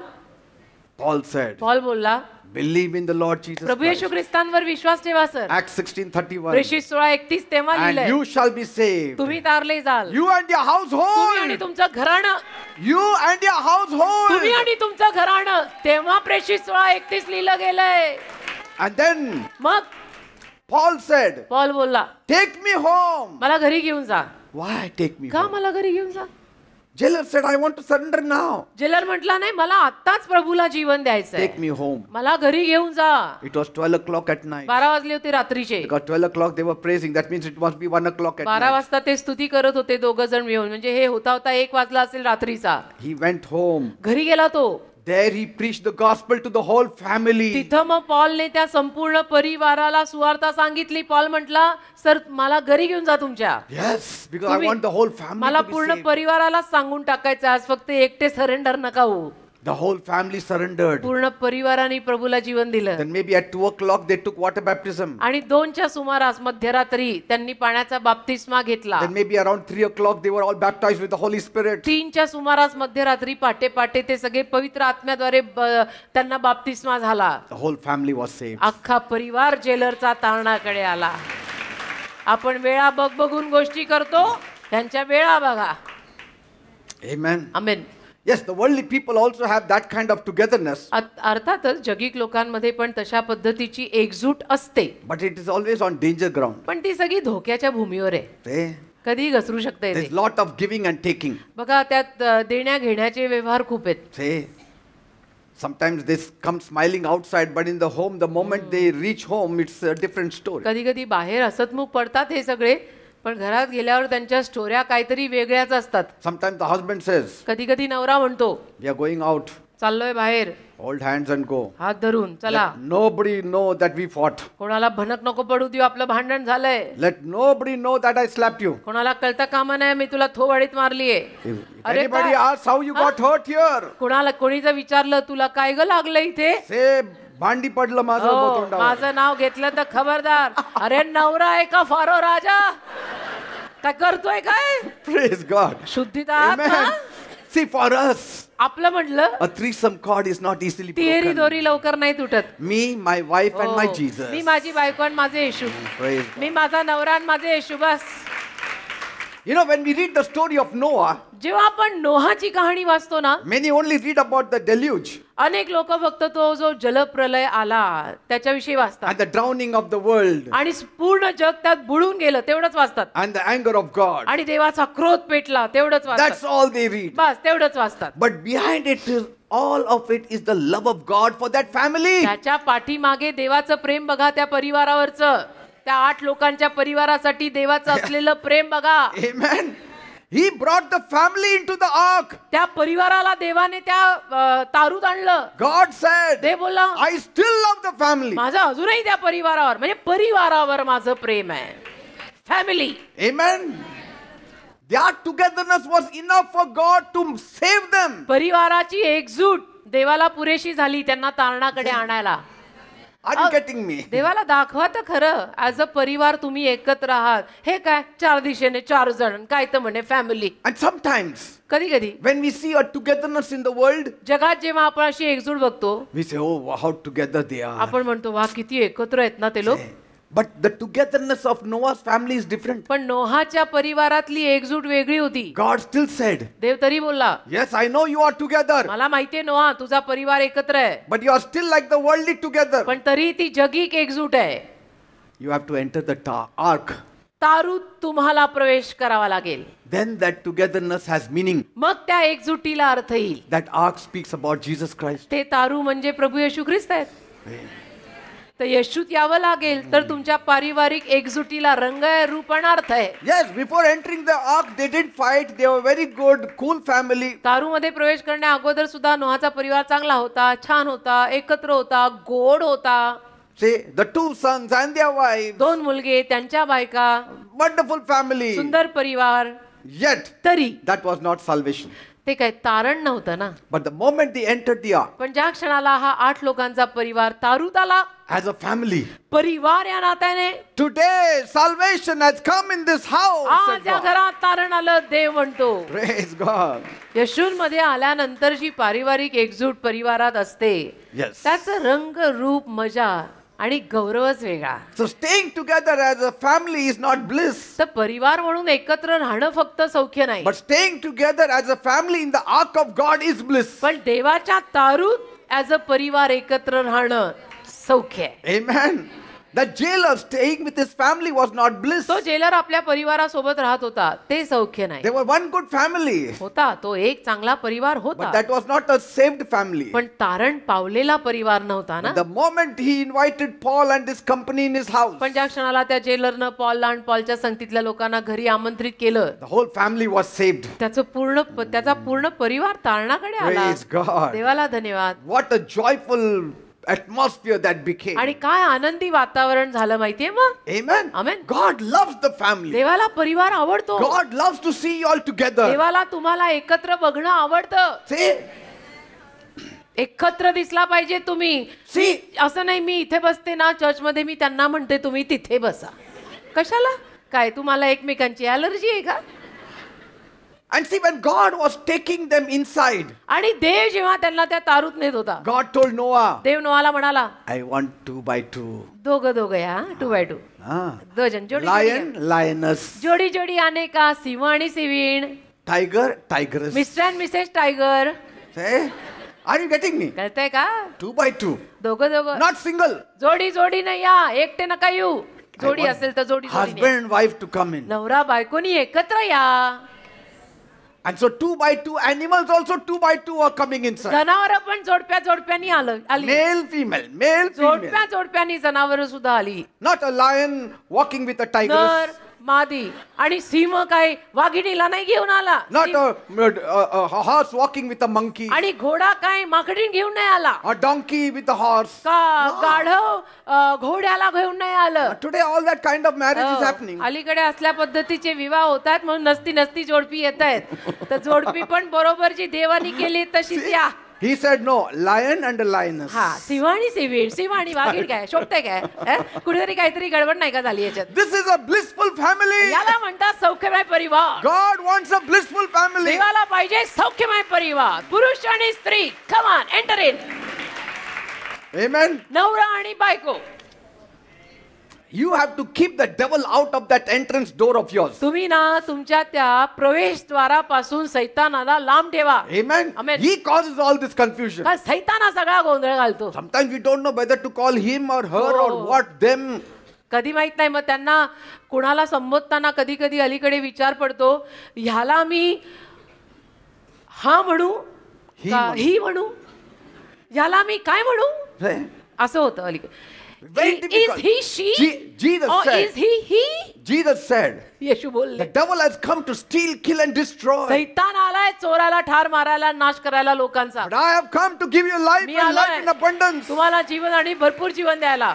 Paul said, पॉल बोलला, believe in the Lord Jesus Prabhu Yeshu Christ. ख्रिस्तांवर विश्वास ठेवा सर. Acts 16:31. प्रेषित 16:31 तेव्हा And लिहिलंय, you shall be saved. तुम्ही तारले जाल, You and your तुम्ही आणि household. तुमचं घराणं, You and your household. तुम्ही आणि तुमचं घराणं. तेव्हा प्रेषित 16:31 लिहिलं गेलंय. And then मग Paul said, पॉल बोलला, take me home. मला घरी घेऊन जा. Why take me का home? मला घरी घेऊन जा? Jailer said, I want to surrender now. Jailer म्हटला, नाही मला आत्ताच प्रभूला जीवन द्यायचंय, Take me home. मला घरी घेऊन जा. It was 12 o'clock at night. 12 वाजले होते रात्रीचे. Because 12 o'clock they were praising. That means it must be 1 o'clock at 12 night. वाजता ते स्तुती करत होते दोघं जण मिळून, म्हणजे हे होता होता 1 वाजला असेल रात्रीचा. He went home. घरी गेला तो. There he preached the gospel to the whole family. तिथं मग पॉलने त्या संपूर्ण परिवाराला सुवार्ता सांगितली. पॉल म्हटला, सर मला घरी घेऊन जा तुमच्या. Yes, because I तुम्ही- want the whole family मला to be पूर्ण saved. परिवाराला सांगून टाकायचं, आज फक्त एकटे सरेंडर नका हो. The whole family surrendered. पूर्ण परिवाराने प्रभूला जीवन दिलं. Then maybe at 2 o'clock they took water baptism. आणि 2च्या सुमारास मध्यरात्री त्यांनी पाण्याचा बाप्तिस्मा घेतला. Then maybe around 3 o'clock they were all baptized with the Holy Spirit. 3च्या सुमारास मध्यरात्री पाटे पाटे ते सगळे पवित्र आत्म्याद्वारे त्यांना बाप्तिस्मा झाला. The whole family was saved. अख्खा परिवार जेलरचा तारणाकडे आला. आपण वेळा बघून गोष्टी करतो, त्यांच्या वेळा बघा. Amen. Amen. Yes, the worldly people also have that kind of togetherness. अर्थातच जगिक लोकांमध्ये पण तशा पद्धतीची एकजूट असते, But it is always on danger ground. पण ती सगळी धोक्याच्या भूमीवर आहे. See? कधी घसरू शकते There's ते. lot of giving and taking. बघा त्यात देण्या घेण्याचे व्यवहार खूप आहेत. See? Sometimes they come smiling outside, but in the home, the moment they reach home, it's a different story. कधी कधी बाहेर हसतमुख पडतात हे सगळे, पण घरात गेल्यावर त्यांच्या स्टोऱ्या काहीतरी वेगळ्याच असतात. Sometimes the husband says, कधी कधी नवरा म्हणतो, we are going out, चाललोय बाहेर, hold hands and go. हात धरून चला. Let nobody know that we fought. कोणाला भनक नको पडू देऊ आपलं भांडण झालंय. Let nobody know that I slapped you. कोणाला कळता कामा नाही मी तुला थोवाडीत मारलीये. If anybody asks how you got hurt here, कोणाला कोणी जर विचारलं तुला काय ग लागलं इथे, say भांडी पडलं माझं हो, बोतोंडावर. माझं नाव घेतलं तर खबरदार. अरे नवरा आहे का फारो राजा, काय करतोय काय? Praise God. शुद्धीत आहात ना? Amen. See, for us, आपलं म्हटलं a threesome cord is not easily तिहेरी broken. दोरी लवकर नाही तुटत. Me, my wife, and my हो, Jesus. मी माझी बायको आणि माझे येशू, Praise God. मी माझा नवरा आणि माझे येशू, बस. You know, when we read the story of Noah, जेव्हा आपण नोहाची कहाणी वाचतो ना, many only read about the deluge अनेक लोक फक्त तो जो जलप्रलय आला त्याच्याविषयी वाचतात and the drowning of the world आणि पूर्ण जग त्यात बुडून गेलं तेवढंच वाचतात, and the anger of God. आणि देवाचा क्रोध पेटला तेवढंच That's वाचतात, all they read. बस तेवढंच वाचतात. But behind it is all of it is the love of God for that family. त्याच्या पाठीमागे देवाचं प्रेम बघा, त्या परिवारावरचं, त्या 8 लोकांच्या परिवारासाठी देवाचं असलेलं प्रेम बघा. Amen. He brought the family into the ark. त्या परिवाराला देवाने त्या तारूत आणलं. God said, देव बोलला, I still love the family. माझं अजूनही त्या परिवारावर, म्हणजे परिवारावर माझं प्रेम आहे. Family. Amen. Their togetherness was enough for God to save them. परिवाराची एकजूट देवाला पुरेशी झाली त्यांना तारणाकडे आणायला. Are you getting me? देवाला दाखवा तर खरं, ॲज अ परिवार तुम्ही एकत्र आहात. हे काय 4 दिशेने 4 जण, काय तर म्हणे फॅमिली. And sometimes कधी कधी when we see a togetherness in the world, जगात जेव्हा आपण अशी एकजूट बघतो, we say, oh, how together they are. आपण म्हणतो वा किती एकत्र आहेत ना ते लोक. But the togetherness of Noah's family is different. पण नोहाच्या परिवारातली एकजूट वेगळी होती. God still said, देव तरी बोलला, yes, I know you are together, मला माहितीये नोहा तुझा परिवार एकत्र आहे, but you are still like the worldly together. पण तरी ती जगिक एकजूट आहे. You have to enter the ark. तारूत तुम्हाला प्रवेश करावा लागेल. Then that togetherness has meaning. मग त्या एकजुटीला अर्थ येईल. That ark speaks about Jesus Christ. ते तारू म्हणजे प्रभू येशू ख्रिस्त आहेत. तर येशूत यावं लागेल तर तुमच्या पारिवारिक एकजुटीला रंग आहे, रूप आणि अर्थ आहे. Yes, before entering the ark, they didn't fight. They were very good, cool family. तारू मध्ये प्रवेश करण्या अगोदर सुद्धा नोहाचा परिवार चांगला होता, छान होता, एकत्र होता, गोड होता. See, the 2 sons and their wives. 2 मुलगे, त्यांच्या बायका, Wonderful family. सुंदर परिवार. Yet, तरी that was not salvation. ते काय तारण नव्हतं ना. But the moment they entered the ark, पण ज्या क्षणाला हा 8 लोकांचा परिवार तारूत आला, as a family, परिवार या नात्याने, today salvation has come in this house. आज या घरात तारण आलं, देव म्हणतो. Praise God. येशूमध्ये आल्यानंतर जी पारिवारिक एकजूट परिवारात असते, Yes. त्याचं रंग, रूप, मजा आणि गौरवच वेगळा. So staying together as a family is not bliss. तर परिवार म्हणून एकत्र राहणं फक्त सौख्य नाही, But staying together as a family in the ark of God is bliss. पण देवाच्या तारूत ॲज अ परिवार एकत्र राहणं सौख्य आहे. Amen. The jailer staying with his family was not bliss. तो जेलर आपल्या परिवारासोबत राहत होता, ते सौख्य नाही. They were one good family. होता, तो एक चांगला परिवार But होता, that was not a saved family. पण तारण पावलेला परिवार नव्हता ना. The moment he invited Paul and his company in his house, पण ज्या क्षणाला त्या जेलरनं पॉलला आणि पॉलच्या संगतीतल्या लोकांना घरी आमंत्रित केलं, the whole family was saved. त्याचा पूर्ण परिवार तारणाकडे आला. Praise God. देवाला धन्यवाद. What a joyful atmosphere that became. आणि काय आनंदी वातावरण झालं माहितीये मग. Amen. Amen. God loves the family. देवाला परिवार आवडतो. God loves to see you all together. देवाला तुम्हाला एकत्र बघणं आवडतं. See, एकत्र दिसला पाहिजे तुम्ही. See. असं नाही मी इथे बसते ना चर्चमध्ये, मी त्यांना म्हणते तुम्ही तिथे बसा. कशाला? काय तुम्हाला एकमेकांची ॲलर्जी आहे का? and see, when God was taking them inside, आणि देव जेव्हा त्यांना त्या तारूत नेत होता, God told Noah, देव नोहाला म्हणाला, I want 2 by 2. दोघं या 2 by 2. Ah. 2 जण जोडी Lion, lioness. जोडी जोडी आणे का, सिंह आणि सिवीण, Tiger, tigress. Mister and Mrs tiger. Say, are you getting me? कळतंय का? 2 by 2. दोघं Not single. जोडी जोडी नाही या, एकटे नका येऊ. I जोडी want असेल तर जोडी husband and wife to come in. नवरा बायकोनी एकत्र या. And so 2 by 2 animals also 2 by 2 are coming inside. जनावर पण जोडप्या जोडप्यानी आली. Male, female, male, जोडप्या female. जोडप्यानी जनावर सुद्धा आली. Not a lion walking with a नर tigress. मादी आणि सिंह काय वाघिणीला नाही घेऊन आला. Not a horse walking with a monkey. आणि घोडा काय माकडीन घेऊन नाही आला. A donkey with a horse. का गाढव घोड्याला घेऊन नाही आलं. Today all that kind of marriage is happening. अलीकडे असल्या पद्धतीचे विवाह होतात म्हणून नसती जोडपी येत आहेत. तर जोडपी पण बरोबर जी देवानी केली तशीच या. He said no, lion and a lioness. हा सिंह आणि वाघीण काय शोभते काय कुठेतरी काहीतरी गडबड नाही का झाली याच्यात. This is a blissful family. याला म्हणतात सौख्यमय परिवार. God wants a blissful family. देवाला पाहिजे सौख्यमय परिवार. पुरुष आणि स्त्री. Come on, enter in. Amen. नवरा आणि बायको. You have to keep the devil out of that entrance door of yours. तुम्ही ना तुमच्या त्या प्रवेशद्वारापासून सैतानाला लांब ठेवा. Amen. Amen. He causes all this confusion. का सैताना सगळा गोंधळ घालतो. Sometimes we don't know whether to call him or her or what them. कधी माहित नाही. मग त्यांना कुणाला संबोधताना कधी कधी अलीकडे विचार पडतो ह्याला मी हा म्हणू का ही म्हणू, ह्याला मी काय म्हणू, असं होतं अलीकडे. Very Is difficult. he she? Jesus Or said. is he he? Jesus said. Yeshu The बोलले devil has come to steal, kill and destroy. सैतान आलाय चोराला ठार मारायला नाश करायला लोकांचा. But I have come to give you life me and life आलोय in abundance. तुम्हाला जीवन आणि भरपूर जीवन द्यायला.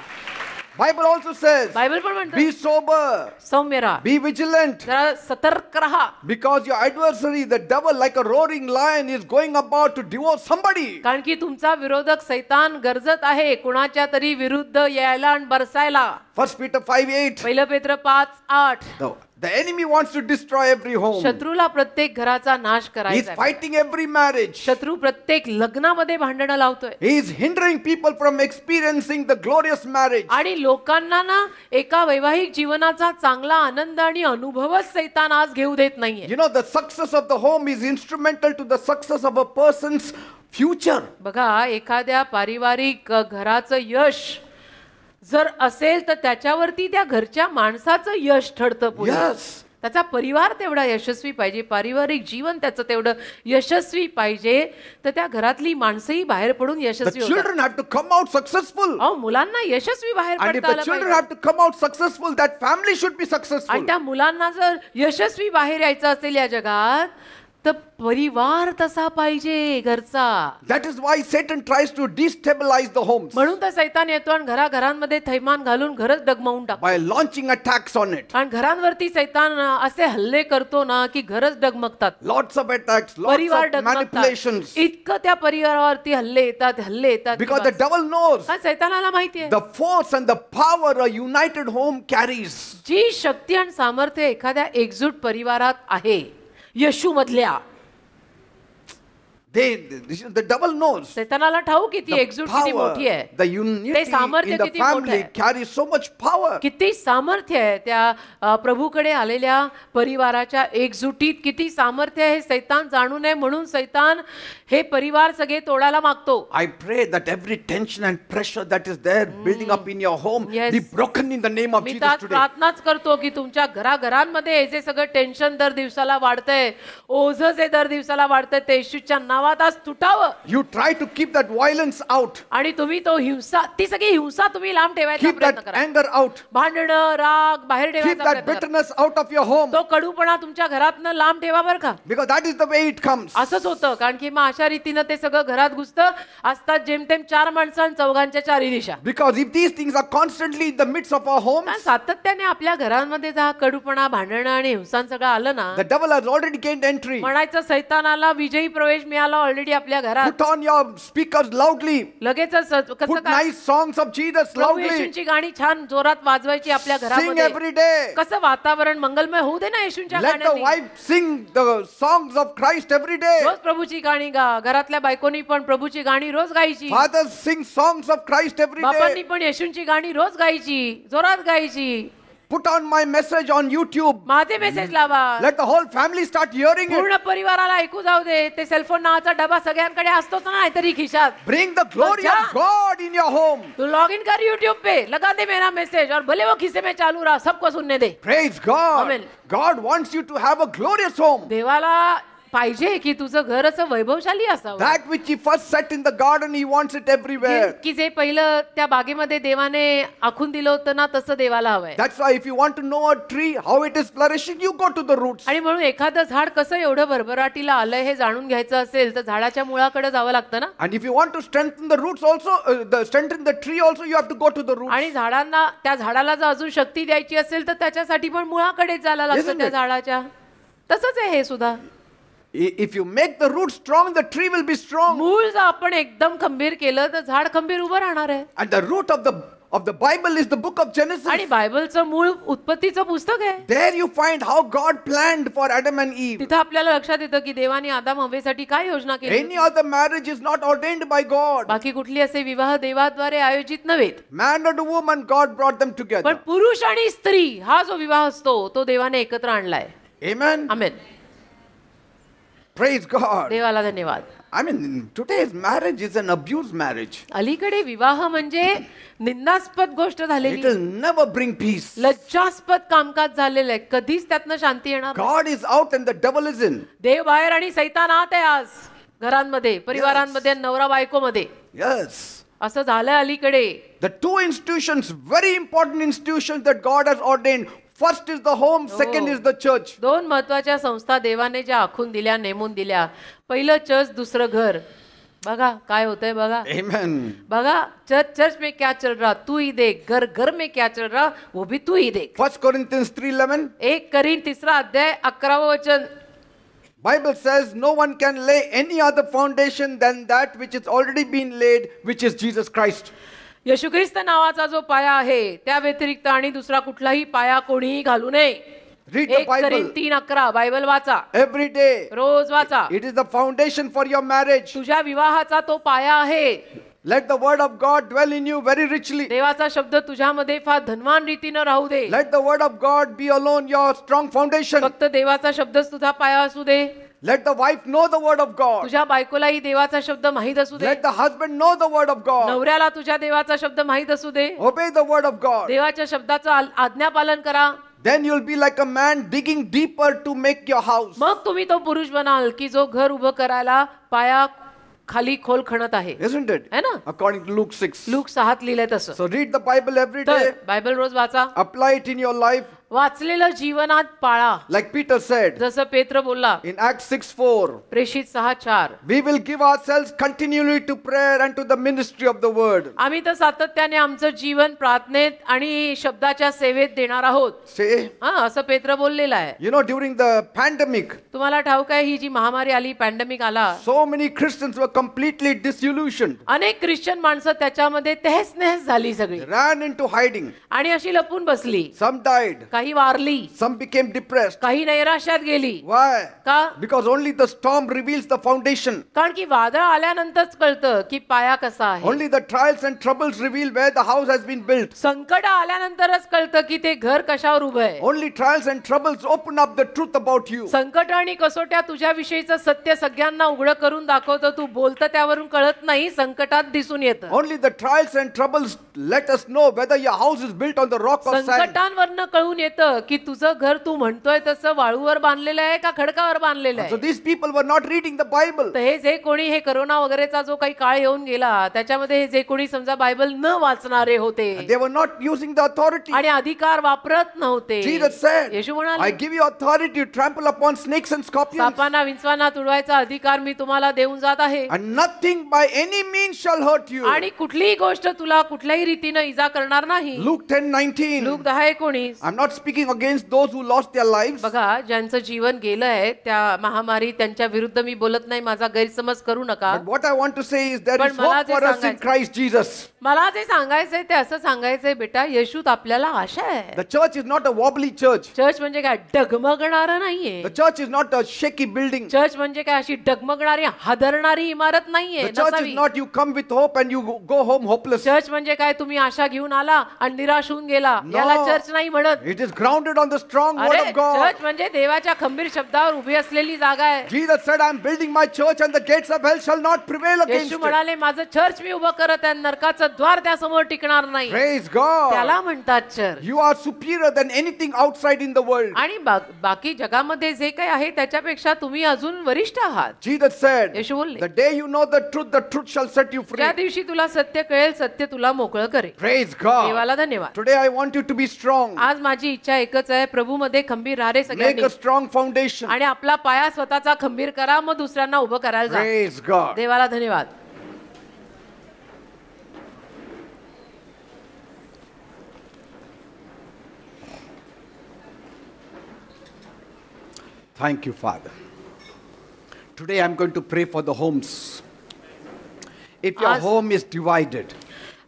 Bible also says, बायबल पण म्हणतो be sober, सौम्य राहा, be vigilant, जरा सतर्क राहा. because your adversary, the devil, like a roaring lion, is going about to devour somebody. कारण की तुमचा विरोधक सैतान गरजत आहे कुणाच्या तरी विरुद्ध यायला आणि बरसायला. 1 Peter 5:8. पहिलं पेत्र 5:8. The enemy wants to destroy every home. शत्रूला प्रत्येक घराचा नाश He's करायचा आहे. fighting every marriage. शत्रू प्रत्येक लग्नामध्ये भांडणं लावतोय He is hindering people from experiencing the glorious marriage. आणि लोकांना ना एका वैवाहिक जीवनाचा चांगला आनंद आणि अनुभवच सैतान आज घेऊ देत नाहीये. You know, the success of the home is instrumental to the success of a person's future. बघा एखाद्या पारिवारिक घराचं यश जर असेल तर त्याच्यावरती त्या घरच्या माणसाचं यश ठरतं पुढे. Yes. त्याचा परिवार तेवढा यशस्वी पाहिजे, पारिवारिक जीवन त्याचं तेवढं यशस्वी पाहिजे, तर त्या घरातली माणसंही बाहेर पडून The यशस्वी होतात. children have to come out successful. अहो मुलांना यशस्वी बाहेर And if पडता the आलं children पाहिजे. have to come out successful, that family should be successful. आणि त्या मुलांना जर यशस्वी बाहेर यायचं असेल या जगात तर परिवार तसा पाहिजे घरचा. That is why Satan tries to destabilize the homes म्हणून तर सैतान येतो आणि घराघरांमध्ये थैमान घालून घरच डगमवून टाकतो. by launching attacks on it. आणि घरांवरती सैतान असे हल्ले करतो ना की घरच डगमगतात. Lots of attacks, lots परिवार of डगमगतात. manipulations. इतकं त्या परिवारावरती हल्ले येतात Because the devil knows आणि सैतानाला माहिती आहे the force and the power a united home carries. जी शक्ती आणि सामर्थ्य एखाद्या एकजूट परिवारात आहे येशू मधल्या. The devil knows सैतानाला ठाऊक किती the एकजूट किती power, मोठी आहे, the unity ते सामर्थ्य in the किती मोठं family आहे. carries so much power. किती सामर्थ्य आहे त्या प्रभूकडे आलेल्या परिवाराच्या एकजुटीत, किती सामर्थ्य आहे सैतान जाणू नये म्हणून सैतान हे परिवार सगळे तोडायला मागतो. I pray that every tension and pressure that is there building up in your home Yes. be broken in the name of me Jesus त्यात today. प्रार्थनाच करतो की तुमच्या घराघरांमध्ये जे सगळं टेन्शन दर दिवसाला वाढतंय, ओझं जे दर दिवसाला वाढतंय ते येशूच्या नावात आज तुटावं. You try to keep that violence out. आणि तुम्ही तो हिंसा, ती सगळी हिंसा तुम्ही लांब ठेवायचा Keep प्रयत्न that करा. anger out. भांडणं राग बाहेर Keep ठेवायचा that प्रयत्न करा. bitterness out of your home. तो कडूपणा तुमच्या घरातनं लांब ठेवा बरं का. Because that is the way it comes. असंच होतं कारण की मग अशा रीतीनं ते सगळं घरात घुसतं. असतात जेमतेम 4 माणसं आणि चौघांच्या 4 दिशा. Because if these things are constantly in the midst of our homes, कारण सातत्याने आपल्या घरांमध्ये जर हा कडूपणा भांडणं आणि हिंसान सगळं आलं ना, the devil has already gained entry. म्हणायचं सैतानाला विजयी प्रवेश मिळाला ऑलरेडी आपल्या घरात. Put on your speakers loudly. लगेचच कसं Put काय nice songs of Jesus Prabhu loudly. येशूंची गाणी छान जोरात वाजवायची आपल्या Sing घरामध्ये. every day. कसं वातावरण मंगलमय होऊ दे ना येशूंच्या Let the गाण्याने. wife sing the songs of Christ every day. रोज प्रभूची गाणी गा. घरातल्या बायकोनी पण प्रभूची गाणी रोज गायची. Fathers sing songs of Christ every बापांनी day. पण येशूंची गाणी रोज गायची, जोरात गायची. Put on my message on YouTube. माझे मेसेज लावा. Let the whole family start hearing it. पूर्ण परिवाराला ऐकू जाऊ दे. ते सेलफोन नावाचा डबा सगळ्यांकडे असतोच ना नाहीतरी खिशात. Bring the glory of God in your home. तू लॉग इन कर यूट्यूब पे, लगा दे मेरा मैसेज और भले वो खिसे में चालू रहा, सबको सुनने दे. Praise God. Amen. God wants you to have a glorious home. देवाला पाहिजे की तुझं घर असं वैभवशाली असावं, That which he first set in the garden, he wants it everywhere. की जे पहिलं त्या बागेमध्ये देवाने आखून दिलं होतं ना तसं देवाला हवंय. That's why if you want to know a tree, how it is flourishing, you go to the roots. आणि म्हणून एखादं झाड कसं एवढं भरभराटीला आलंय हे जाणून घ्यायचं असेल तर झाडाच्या मुळाकडे जावं लागतं ना. And if you want to strengthen the roots also, strengthen the tree also, you have to go to the roots. आणि झाडांना त्या झाडाला जर अजून शक्ती द्यायची असेल तर त्याच्यासाठी पण मुळाकडे जायला लागतं Isn't त्या it? झाडाच्या. तसंच आहे हे सुद्धा. If you make the roots strong, the tree will be strong. मूळ जर आपण एकदम खंबीर केलं तर झाड खंबीर उभं राहणार आहे. And the root of the Bible is the book of Genesis. आणि बायबलचं मूळ उत्पत्तीचं पुस्तक आहे. There you find how God planned for Adam and Eve. तिथं आपल्याला लक्षात येतं की देवाने आदम हवेसाठी काय योजना केली. Any other marriage is not ordained by God. बाकी कुठली असे विवाह देवाद्वारे आयोजित नव्हेत. Man and a woman, God brought them पण together. पुरुष आणि स्त्री हा जो विवाह असतो तो देवाने एकत्र आणलाय. Amen. आमेन. Praise God. देवाला धन्यवाद. I mean, today's marriage is an abuse marriage. अलीकडे विवाह म्हणजे निंदास्पद गोष्ट It झालेली, will never bring peace. लज्जास्पद कामकाज झालेलं आहे. कधीच त्यातनं शांती येणार नाही. God is out and the devil is in. देव बाहेर आणि सैतान आत आहे आज घरांमध्ये, परिवारांमध्ये, नवरा बायकोमध्ये. Yes. असं झालंय अलीकडे. The two institutions, very important institutions that God has ordained. First is the home, second is the church. दोन महत्वाच्या संस्था देवाने ज्या आखून दिल्या, नेमून दिल्या. पहिलं चर्च, दुसरं घर. बघा काय होतंय बघा. Amen. बघा चर्च में क्या चल रहा तू ही देख, घर में क्या चल रहा वो भी तू ही देख. 1 Corinthians 3:11. 1 करीन 3 अध्याय 11 वचन. Bible says no one can lay any other foundation than that which has already been laid, which is Jesus Christ. येशू ख्रिस्त नावाचा जो पाया आहे त्या व्यतिरिक्त आणि दुसरा कुठलाही पाया कोणीही घालू नये. Read the 1 करीन Bible 3:11 बायबल वाचा, every day. रोज वाचा. It is the foundation for your marriage. तुझ्या विवाहाचा तो पाया आहे. Let the word of God dwell in you very richly. देवाचा शब्द तुझ्यामध्ये फार धनवान रीतीनं राहू दे. Let the word of God be alone your strong foundation. फक्त देवाचा शब्दच तुझा पाया असू दे. Let the wife know the word of God. तुझ्या बायकोलाही देवाचा शब्द माहित असू दे. Let the husband know the word of God. नवऱ्याला तुझ्या देवाचा शब्द माहित असू दे. Obey the word of God. देवाच्या शब्दाचं आज्ञापालन करा. Then you'll be like a man digging deeper to make your house. मग तुम्ही तो पुरुष बनाल की जो घर उभं करायला पाया खाली खोल खणत आहे. Isn't it? है ना. According to Luke 6. लूक 6 लिहिलंय तसं. So read the Bible every day. तर बायबल रोज वाचा. Apply it in your life. वाचलेलं जीवनात पाळा. Like Peter said जसं पेत्र बोलला in Acts 6:4. प्रेषित 6:4. We will give ourselves continually to prayer and to the ministry of the word. आम्ही तर सातत्याने आमचं जीवन प्रार्थनेत आणि शब्दाच्या सेवेत देणार आहोत. Say, हा असं पेत्र बोललेलं आहे. you know, during the pandemic, तुम्हाला ठाऊक आहे ही जी महामारी आली, पॅन्डेमिक आला, so many Christians were completely disillusioned. अनेक ख्रिश्चन माणसं त्याच्यामध्ये तहस नहस झाली सगळी Ran into hiding. आणि अशी लपून बसली. Some died. काही वारली, Some became depressed. काही नैराश्यात गेली. Why? का? Because only the storm reveals the foundation. कारण की वादळ आल्यानंतरच कळतं की पाया कसा आहे. Only the trials and troubles reveal where the house has been built. संकट आल्यानंतरच कळतं की ते घर कशावर उभं आहे. Only trials and troubles open up the truth about you. संकट आणि कसोट्या तुझ्याविषयीचं सत्य सगळ्यांना उघड करून दाखवतं. तू बोलतं त्यावरून कळत नाही, संकटात दिसून येतं. Only the trials and troubles let us know whether your house is built on the rock or sand. संकटांवरनं कळून येतं की तुझं घर तू म्हणतोय तसं वाळूवर बांधलेलं आहे का खडकावर बांधलेलं So आहे. these people were not reading the Bible. तर हे जे कोणी हे करोना वगैरेचा जो काही काळ येऊन गेला त्याच्यामध्ये हे जे कोणी समजा बायबल न वाचणारे होते They were not using the authority. आणि अधिकार वापरत नव्हते. Jesus said, येशू I म्हणाले give you authority to trample upon snakes and scorpions, सापांना विंचवांना तुडवायचा अधिकार मी तुम्हाला देऊन जात आहे and nothing by any means shall hurt you. आणि कुठलीही गोष्ट तुला कुठल्याही रीतीनं इजा करणार नाही. Luke 10:19. Look 10:19. I'm not speaking against those who lost their lives. बघा ज्यांचं जीवन गेलं आहे त्या महामारी त्यांच्या विरुद्ध मी बोलत नाही, माझा गैरसमज करू नका. But what I want to say is there पण is मला hope जे for us in सांगायचं- Christ Jesus. मला जे सांगायचंय ते असं सांगायचंय बेटा, येशूत आपल्याला आशा आहे. The church is not a wobbly church. Church म्हणजे काय डगमगणारं नाहीये. The church is not a shaky building. Church म्हणजे काय अशी डगमगणारी हादरणारी इमारत नाहीये. The church is नसावी. not you come with hope and you go home hopeless. Church म्हणजे काय तुम्ही आशा घेऊन आला आणि निराश होऊन गेला, याला चर्च नाही म्हणत. It is grounded on the strong word अरे of God. चर्च म्हणजे देवाच्या खंबीर शब्दावर उभी असलेली जागा आहे. Jesus said, I am building my church and the gates of hell shall not prevail against Yeshu it. म्हणाले माझं चर्च मी उभं करत आहे, नरकाचं हातभार त्या समोर टिकणार नाही. Praise God. त्याला म्हणतात चर. You are superior than anything outside in the world. आणि बाकी जगामध्ये जे काही आहे त्याच्यापेक्षा तुम्ही अजून वरिष्ठ आहात. Jesus said, येशू बोलले, the day you know the truth shall set you free. ज्या दिवशी तुला सत्य कळेल सत्य तुला मोकळं करेल. Praise God. देवाला धन्यवाद. Today I want you to be strong. आज माझी इच्छा एकच आहे, प्रभू मध्ये खंबीर राहा रे Make सगळ्यांनी a strong foundation. आणि आपला पाया स्वतःचा खंबीर करा, मग दुसऱ्यांना उभं करायला जा. Praise God. देवाला धन्यवाद. Thank you, Father. Today I'm going to pray for the homes. If your आज- home is divided,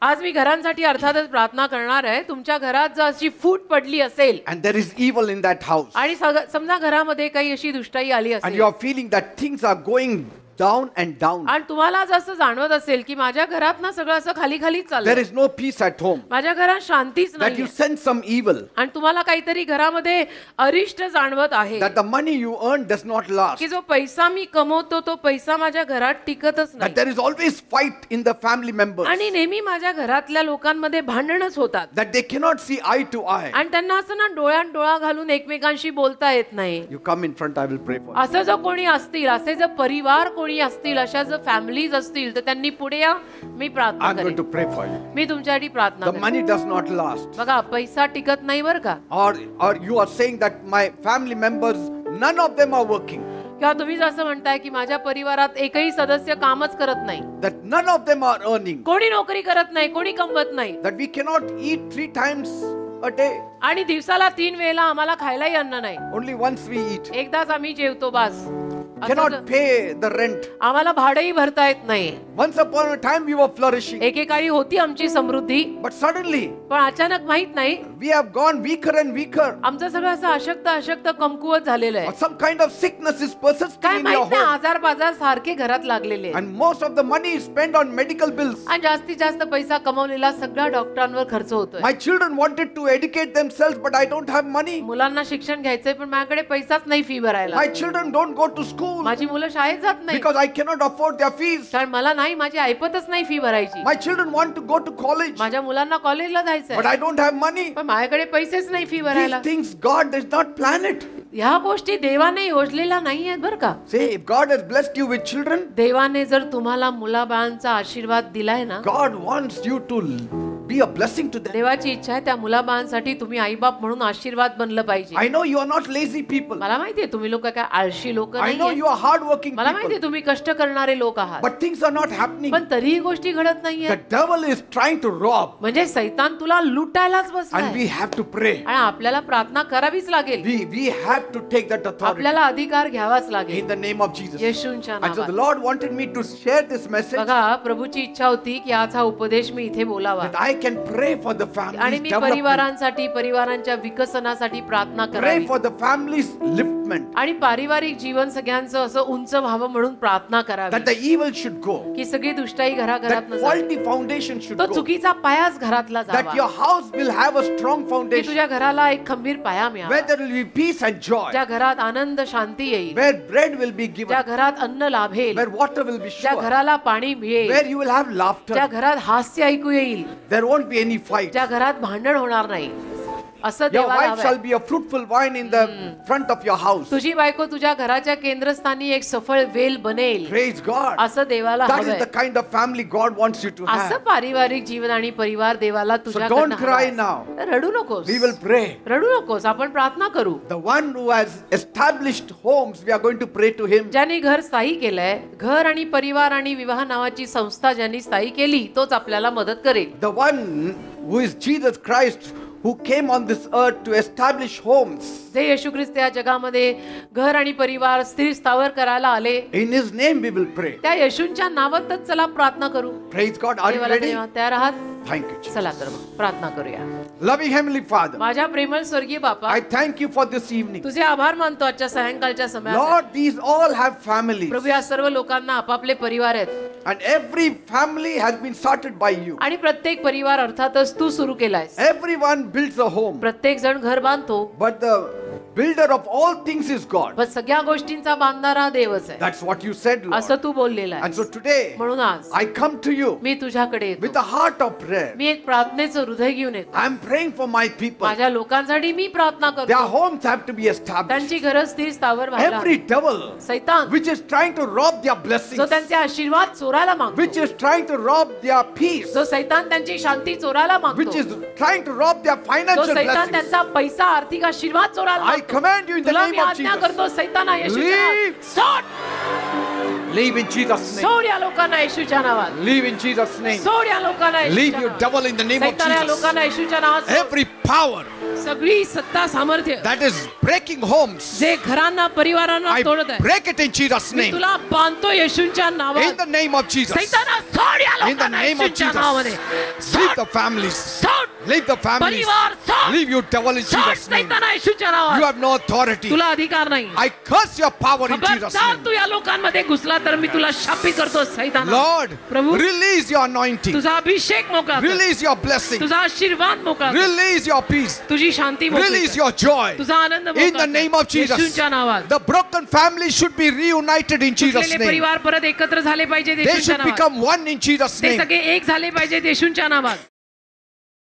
आज मी घरांसाठी अर्थातच प्रार्थना करणार आहे. तुमच्या घरात जर अशी फूट पडली असेल and there is evil in that house, आणि समजा घरामध्ये काही अशी दुष्टाई आली and असेल you are feeling that things are going down and down, आणि तुम्हाला जसं जाणवत असेल की माझ्या घरात ना सगळं असं खाली खाली there चाललंय, is no peace at home, माझ्या घरात शांतीच that you नाही sense some evil, आणि तुम्हाला काहीतरी घरामध्ये अरिष्ट जाणवत आहे that the money you earn does not last, की जो पैसा मी कमवतो तो पैसा माझ्या घरात टिकतच that नाही there is always fight in the family members, आणि नेहमी माझ्या घरातल्या लोकांमध्ये भांडणच होतात that they cannot see eye to eye. आणि त्यांना असं ना डोळ्यात डोळा घालून एकमेकांशी बोलता येत नाही. You come in front, I will pray for you. असं जर कोणी असतील, असे जर परिवार कोणी असतील, अशा जर फॅमिलीज असतील तर त्यांनी पुढे या, मी प्रार्थना I'm going to करेन. pray for you. मी तुमच्यासाठी प्रार्थना The करेन. money does not last. बघा पैसा टिकत नाही बरं का. Or you are saying that my family members, none of them are working, किंवा तुम्ही असं म्हणताय की माझ्या परिवारात एकही सदस्य कामच करत नाही, that none of them are earning, कोणी नोकरी करत नाही, कोणी कमवत नाही that we cannot eat 3 times a day, आणि दिवसाला 3 वेळेला आम्हाला खायलाही अन्न नाही, only once we eat, एकदाच आम्ही जेवतो बास. असं cannot जर- pay the rent. आम्हाला भाडंही भरता येत नाही. Once upon a time we were flourishing, एकेकाळी होती आमची समृद्धी, but suddenly पण अचानक माहित नाही we have gone weaker and weaker. आमचं सगळं असं अशक्त कमकुवत झालेलं Or आहे. some kind of sickness is persisting काय in your माहित नाही, home, आजार पाजार सारखे घरात लागलेले आहेत. and most of the money is spent on medical bills. आणि जास्तीत जास्त पैसा कमवलेला सगळा डॉक्टरांवर खर्च होतोय. My children wanted to educate themselves, but I don't have money. मुलांना शिक्षण घ्यायचंय पण माझ्याकडे पैसाच नाही फी भरायला. My children don't go to school माझी मुलं शाळेत जात नाही because I cannot afford their fees. कारण मला नाही, माझी ऐपतच नाही फी भरायची. My children want to go to college, माझ्या मुलांना कॉलेजला but जायचंय I don't have money. पण माझ्याकडे पैसेच नाही फी भरायला. These things God does not plan it. ह्या गोष्टी देवाने योजलेल्या नाही आहेत बरं का. Say, if God has blessed you with children, देवाने जर तुम्हाला मुलाबाळांचा आशीर्वाद दिलाय ना, God wants you to be a blessing to them. देवाची इच्छा आहे त्या मुलाबाळांसाठी तुम्ही आईबाप म्हणून आशीर्वाद बनलं पाहिजे. I know you are not lazy people. मला माहितीये तुम्ही लोक काय आळशी लोक I know नाही, you are hardworking मला माहितीये people. तुम्ही कष्ट करणारे लोक आहात, But things are not happening. पण तरीही गोष्टी घडत नाहीये. The devil is trying to rob, म्हणजे सैतान तुला लुटायलाच and बसलाय we have to pray. आणि आपल्याला प्रार्थना करावीच लागेल. We have to take that authority आपल्याला अधिकार घ्यावाच लागेल in the name of Jesus. येशूंच्या And so the नावात. Lord wanted me to share this message, बघा प्रभूची इच्छा होती की आज हा उपदेश मी इथे बोलावा that I can pray for the आणि families मी development, परिवारांसाठी परिवारांच्या विकसनासाठी प्रार्थना pray करावी for the families liftment, आणि पारिवारिक जीवन सगळ्यांचं असं उंच व्हावं म्हणून प्रार्थना that करावी the evil should go, की सगळी दुष्टाई घराघरात that न faulty foundation should तो go, चुकीचा पायाच घरातला that your Java, house will have a strong की foundation, तुझ्या घराला एक खंबीर पाया where मिळावा, there will be peace and joy, ज्या घरात आनंद शांती येईल, where bread will be ज्या given, घरात अन्न लाभेल, where water will be ज्या sure, घराला पाणी मिळेल, where you will have ज्या laughter, घरात हास्य ऐकू येईल, there won't be any fight. ज्या घरात भांडण होणार नाही, असं Your देवाला wife हवंय. shall be a fruitful vine in the front of your house. तुझी बायको तुझ्या घराच्या केंद्रस्थानी एक सफळ वेल बनेल, Praise God. असं देवाला That is हवंय. the kind of family God wants you to असं have. पारिवारिक जीवन आणि परिवार देवाला So तुझ्या don't cry now. रडू नकोस, We will pray. रडू नकोस, आपण प्रार्थना करू. The one who has established homes, we are going to pray to him. ज्याने घर स्थायी केलंय, घर आणि परिवार आणि विवाह नावाची संस्था ज्यांनी स्थायी केली तोच आपल्याला मदत करेल. The one who is Jesus Christ, who came on this earth to establish homes. जे येशू ख्रिस्त या जगामध्ये घर आणि परिवार स्थिर स्थावर करायला आले, In his name we will pray. त्या येशूंच्या नावातच चला प्रार्थना करू. Praise God. Are you देवाला ready? धन्यवाद. तयार आहात? Thank you, Jesus. चला तर मग प्रार्थना करूया. Loving Heavenly Father, माझ्या प्रेमळ स्वर्गीय बापा, I thank you for this evening. तुझे आभार मानतो आजच्या सायंकाळच्या समयासाठी. Lord, these all have families, प्रभू या सर्व लोकांना आपापले परिवार आहेत and every family has been started by you. आणि प्रत्येक परिवार अर्थातच तू सुरू केलायस. Everyone builds a home, प्रत्येक जण घर बांधतो, but the builder of all things is God. पण सगळ्या गोष्टींचा बांधणारा देवच आहे That's what you said, Lord. असं तू बोललेला And so आहे. today, म्हणून आज I come to you मी तुझ्याकडे with येतो. a heart of prayer. मी एक प्रार्थनेचं हृदय घेऊन येतो. I'm praying for my people. माझ्या लोकांसाठी मी प्रार्थना Their करतो. homes have to be established. त्यांची घरं स्थिर स्थावर व्हायला Every हवी. devil सैतान which is trying to rob their जो blessings, त्यांचे आशीर्वाद चोरायला which मागतो, is trying to rob their peace, जो सैतान त्यांची शांती चोरायला which is मागतो, trying to rob their जो financial सैतान blessings, त्यांचा पैसा आर्थिक आशीर्वाद चोरायला I मागतो, command you in the तुला name मी of आज्ञा Jesus. करतो सैताना येशूच्या Leave. नावात सोड. Leave in Jesus' name. सोड या लोकांना येशूच्या नावात. Leave in Jesus' name. सोड या लोकांना Leave येशूच्या you नावात. devil in the name of सैतान या Jesus. लोकांना येशूच्या नावात सोड. Every power सगळी सत्ता सामर्थ्य that is breaking homes, जे घरांना परिवारांना I तोडत आहे, break it in Jesus' me name. तुला बांधतो येशूच्या In नावात. the name of Jesus. सैताना सोड या In the लोकांना name of येशूच्या Jesus. नावामध्ये. Leave सोड. the families. सोड. Leave the families. परिवार सोड. Leave you devil in सोड Jesus' name. सैताना येशूच्या You नावात. have no authority. तुला अधिकार नाही. I curse your power in Jesus' खबरदार name. तू या लोकांमध्ये घुसला तर मी तुला शापित करतो सैताना. Lord, Prabhu, release your anointing. तुझा अभिषेक मोकळा कर. Release your blessing. तुझा आशीर्वाद मोकळा कर. Release your peace. तुझी शांती मोकळी Release कर. your joy. तुझा आनंद In मोकळा the कर. name of Jesus. येशूच्या नावात. The broken family should be reunited in Jesus' तुटलेले name. परिवार परत एकत्र झाले पाहिजे They येशूच्या should नावात. become one in Jesus' ते name. सगळे एक झाले पाहिजेत येशूच्या नावात.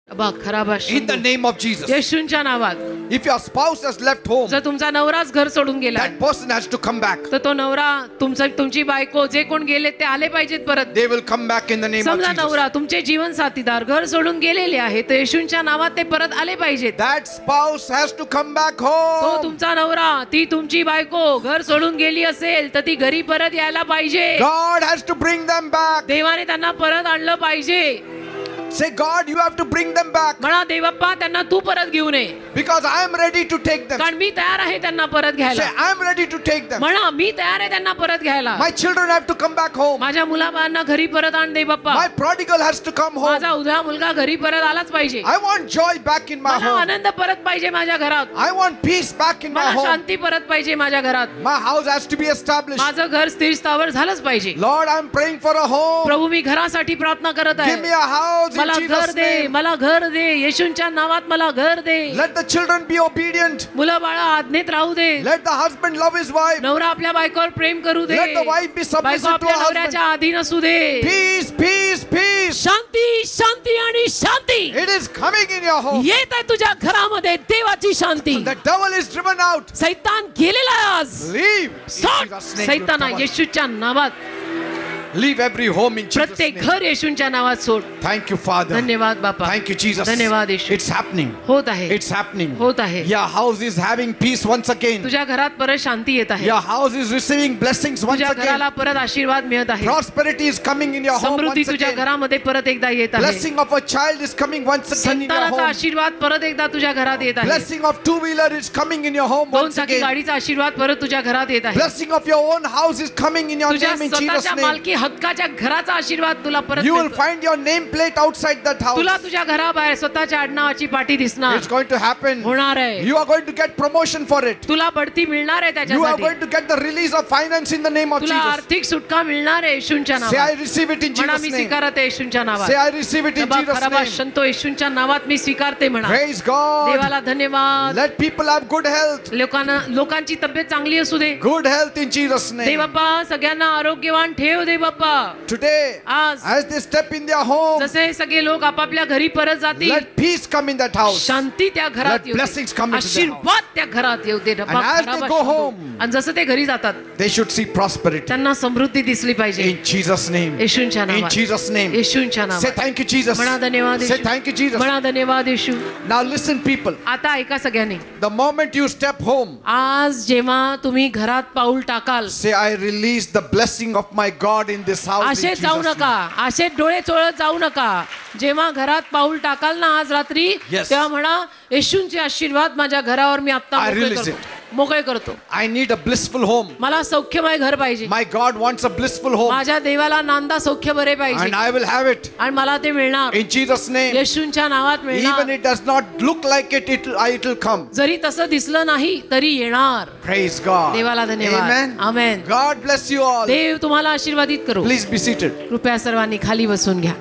बघ खराब In the name of Jesus. येशूच्या नावात. If your spouse has left home, जर तुमचा नवराच घर सोडून गेला that person has to come back. तर तो नवरा तुमची बायको जे कोण गेले ते आले पाहिजेत परत. They will come back in the name of समजा Jesus. नवरा तुमचे जीवन साथीदार घर सोडून गेलेले आहे तर येशूच्या नावात ते परत आले पाहिजेत. That spouse has to come back तो home. तुमचा नवरा ती तुमची बायको घर सोडून गेली असेल तर ती घरी परत यायला पाहिजे. God has to bring them back. देवाने त्यांना परत आणलं पाहिजे. Say, God, you have to bring them back म्हणा देवप्पा त्यांना तू परत घेऊन ये because I am ready to take them. कारण मी तयार आहे त्यांना परत Say, घ्यायला. I am ready to take them. म्हणा मी तयार आहे त्यांना परत घ्यायला. My children have to come back home. माझ्या मुलाबाळांना घरी परत आण देवप्पा. My prodigal has to come home. माझा उद्या मुलगा घरी परत आलाच पाहिजे. I want joy back in my मला home. आनंद परत पाहिजे माझ्या घरात. I want peace back in my मला home. शांती परत पाहिजे माझ्या घरात. My house has to be established. माझं घर स्थिर स्थावर झालंच पाहिजे. Lord, I am praying for a home. प्रभू मी घरासाठी प्रार्थना करत Give me आहे. a house in मला घर Jesus' दे, name. मला घर दे. येशूच्या नावात मला घर दे. Let the children be obedient. मुलं बाळा आज्ञेत राहू दे. Let the husband love his wife. नवरा आपल्या बायकोवर प्रेम करू दे. Let the wife be submissive बायको to आपल्या her husband. नवऱ्याच्या अधीन असू दे. Peace, peace, peace. शांती शांती आणि शांती It is coming in your home. येत आहे तुझ्या घरामध्ये देवाची शांती. The devil is driven out. सैतान गेलेला आहे आज. Leave. In सोड Jesus' name, you सैताना devil. येशूच्या नावात. Leave every home in Jesus' प्रत्येक name. घर येशूच्या नावात सोड. Thank you, Father. धन्यवाद बापा. Thank you, Jesus. धन्यवाद येशू. It's happening. होत आहे. It's happening. होत आहे. Your house is having peace once again. तुझ्या घरात परत शांती येत आहे. Your house is receiving blessings once तुझ्या again. घराला परत आशीर्वाद मिळत आहे. Prosperity is coming in your home Samruddhi once तुझ्या again. घरामध्ये परत एकदा येत आहे. Blessing of a child is coming once again in your संतानाचा home. आशीर्वाद परत एकदा तुझ्या घरात येत आहे. Blessing of two-wheeler is coming in your home दोन once चाकी again. गाडीचा आशीर्वाद परत तुझ्या घरात येत आहे. Blessing of your own house is coming in your तुझ्या name in Jesus' स्वतःच्या name. मालकी हक्काच्या घराचा आशीर्वाद तुला परत You will मिळतो. find your name plate outside that house. तुला तुझ्या घराबाहेर स्वतःच्या आडनावाची पाटी दिसणार. It's going to happen. होणार आहे. You are going to get promotion for it. तुला बढती मिळणार आहे You are त्याच्यासाठी. going to get the release of finance in the name of तुला Jesus. आर्थिक सुटका मिळणार आहे येशूच्या Say, I नावात. receive it in म्हणा Jesus' मी name. स्वीकारते येशूच्या नावात. Say, I receive it in बाबा Jesus' खराबा name. संतो येशूच्या नावात मी स्वीकारते म्हणा. Praise God. देवाला धन्यवाद. Let people have good health. लोकांची तब्येत चांगली असू दे. Good health in Jesus' they name. बाप्पा सगळ्यांना आरोग्यवान ठेव दे बाप्पा. Today, आज as they step in their home, जसे सगळे लोक आपापल्या घरी परत जातील let peace come in that house. शांती त्या घरात Let येऊ blessings they. come into their आशीर्वाद त्या घरात येऊ दे. बाप्पा, And as they खराबा go शंभू. home, आणि जसं ते घरी जातात They should see prosperity. त्यांना समृद्धी दिसली पाहिजे. In Jesus' name. येशूच्या In नावात. Jesus' name. येशूच्या Say नावात. thank you, Jesus. म्हणा धन्यवाद Say Yeshu. thank you, Jesus. म्हणा धन्यवाद येशू. Now listen, people. आता ऐका सगळ्यांनी. The moment you step home, आज जेव्हा तुम्ही घरात पाऊल टाकाल say, I release the blessing of my God in this house. In असे Jesus' जाऊ name. नका. असे डोळे चोळत जाऊ नका. जेव्हा घरात पाऊल टाकाल ना आज रात्री Yes. तेव्हा म्हणा येशूंचे आशीर्वाद माझ्या घरावर मी आता I मोकळे release करतो. मोकळे करतो. I need a blissful home. मला सौख्यमय घर पाहिजे. My God wants a blissful home. माझ्या देवाला नांदा सौख्य बरे पाहिजे And I will have it. आणि मला ते मिळणार. In Jesus' name. येशूंच्या नावात Even मिळणार. it does not look like it, it will come. जरी तसं दिसलं नाही तरी येणार. Praise God. देवाला धन्यवाद. Amen. Amen. God bless you all. देव तुम्हाला आशीर्वादित करू. Please be seated. कृपया सर्वांनी खाली बसून घ्या.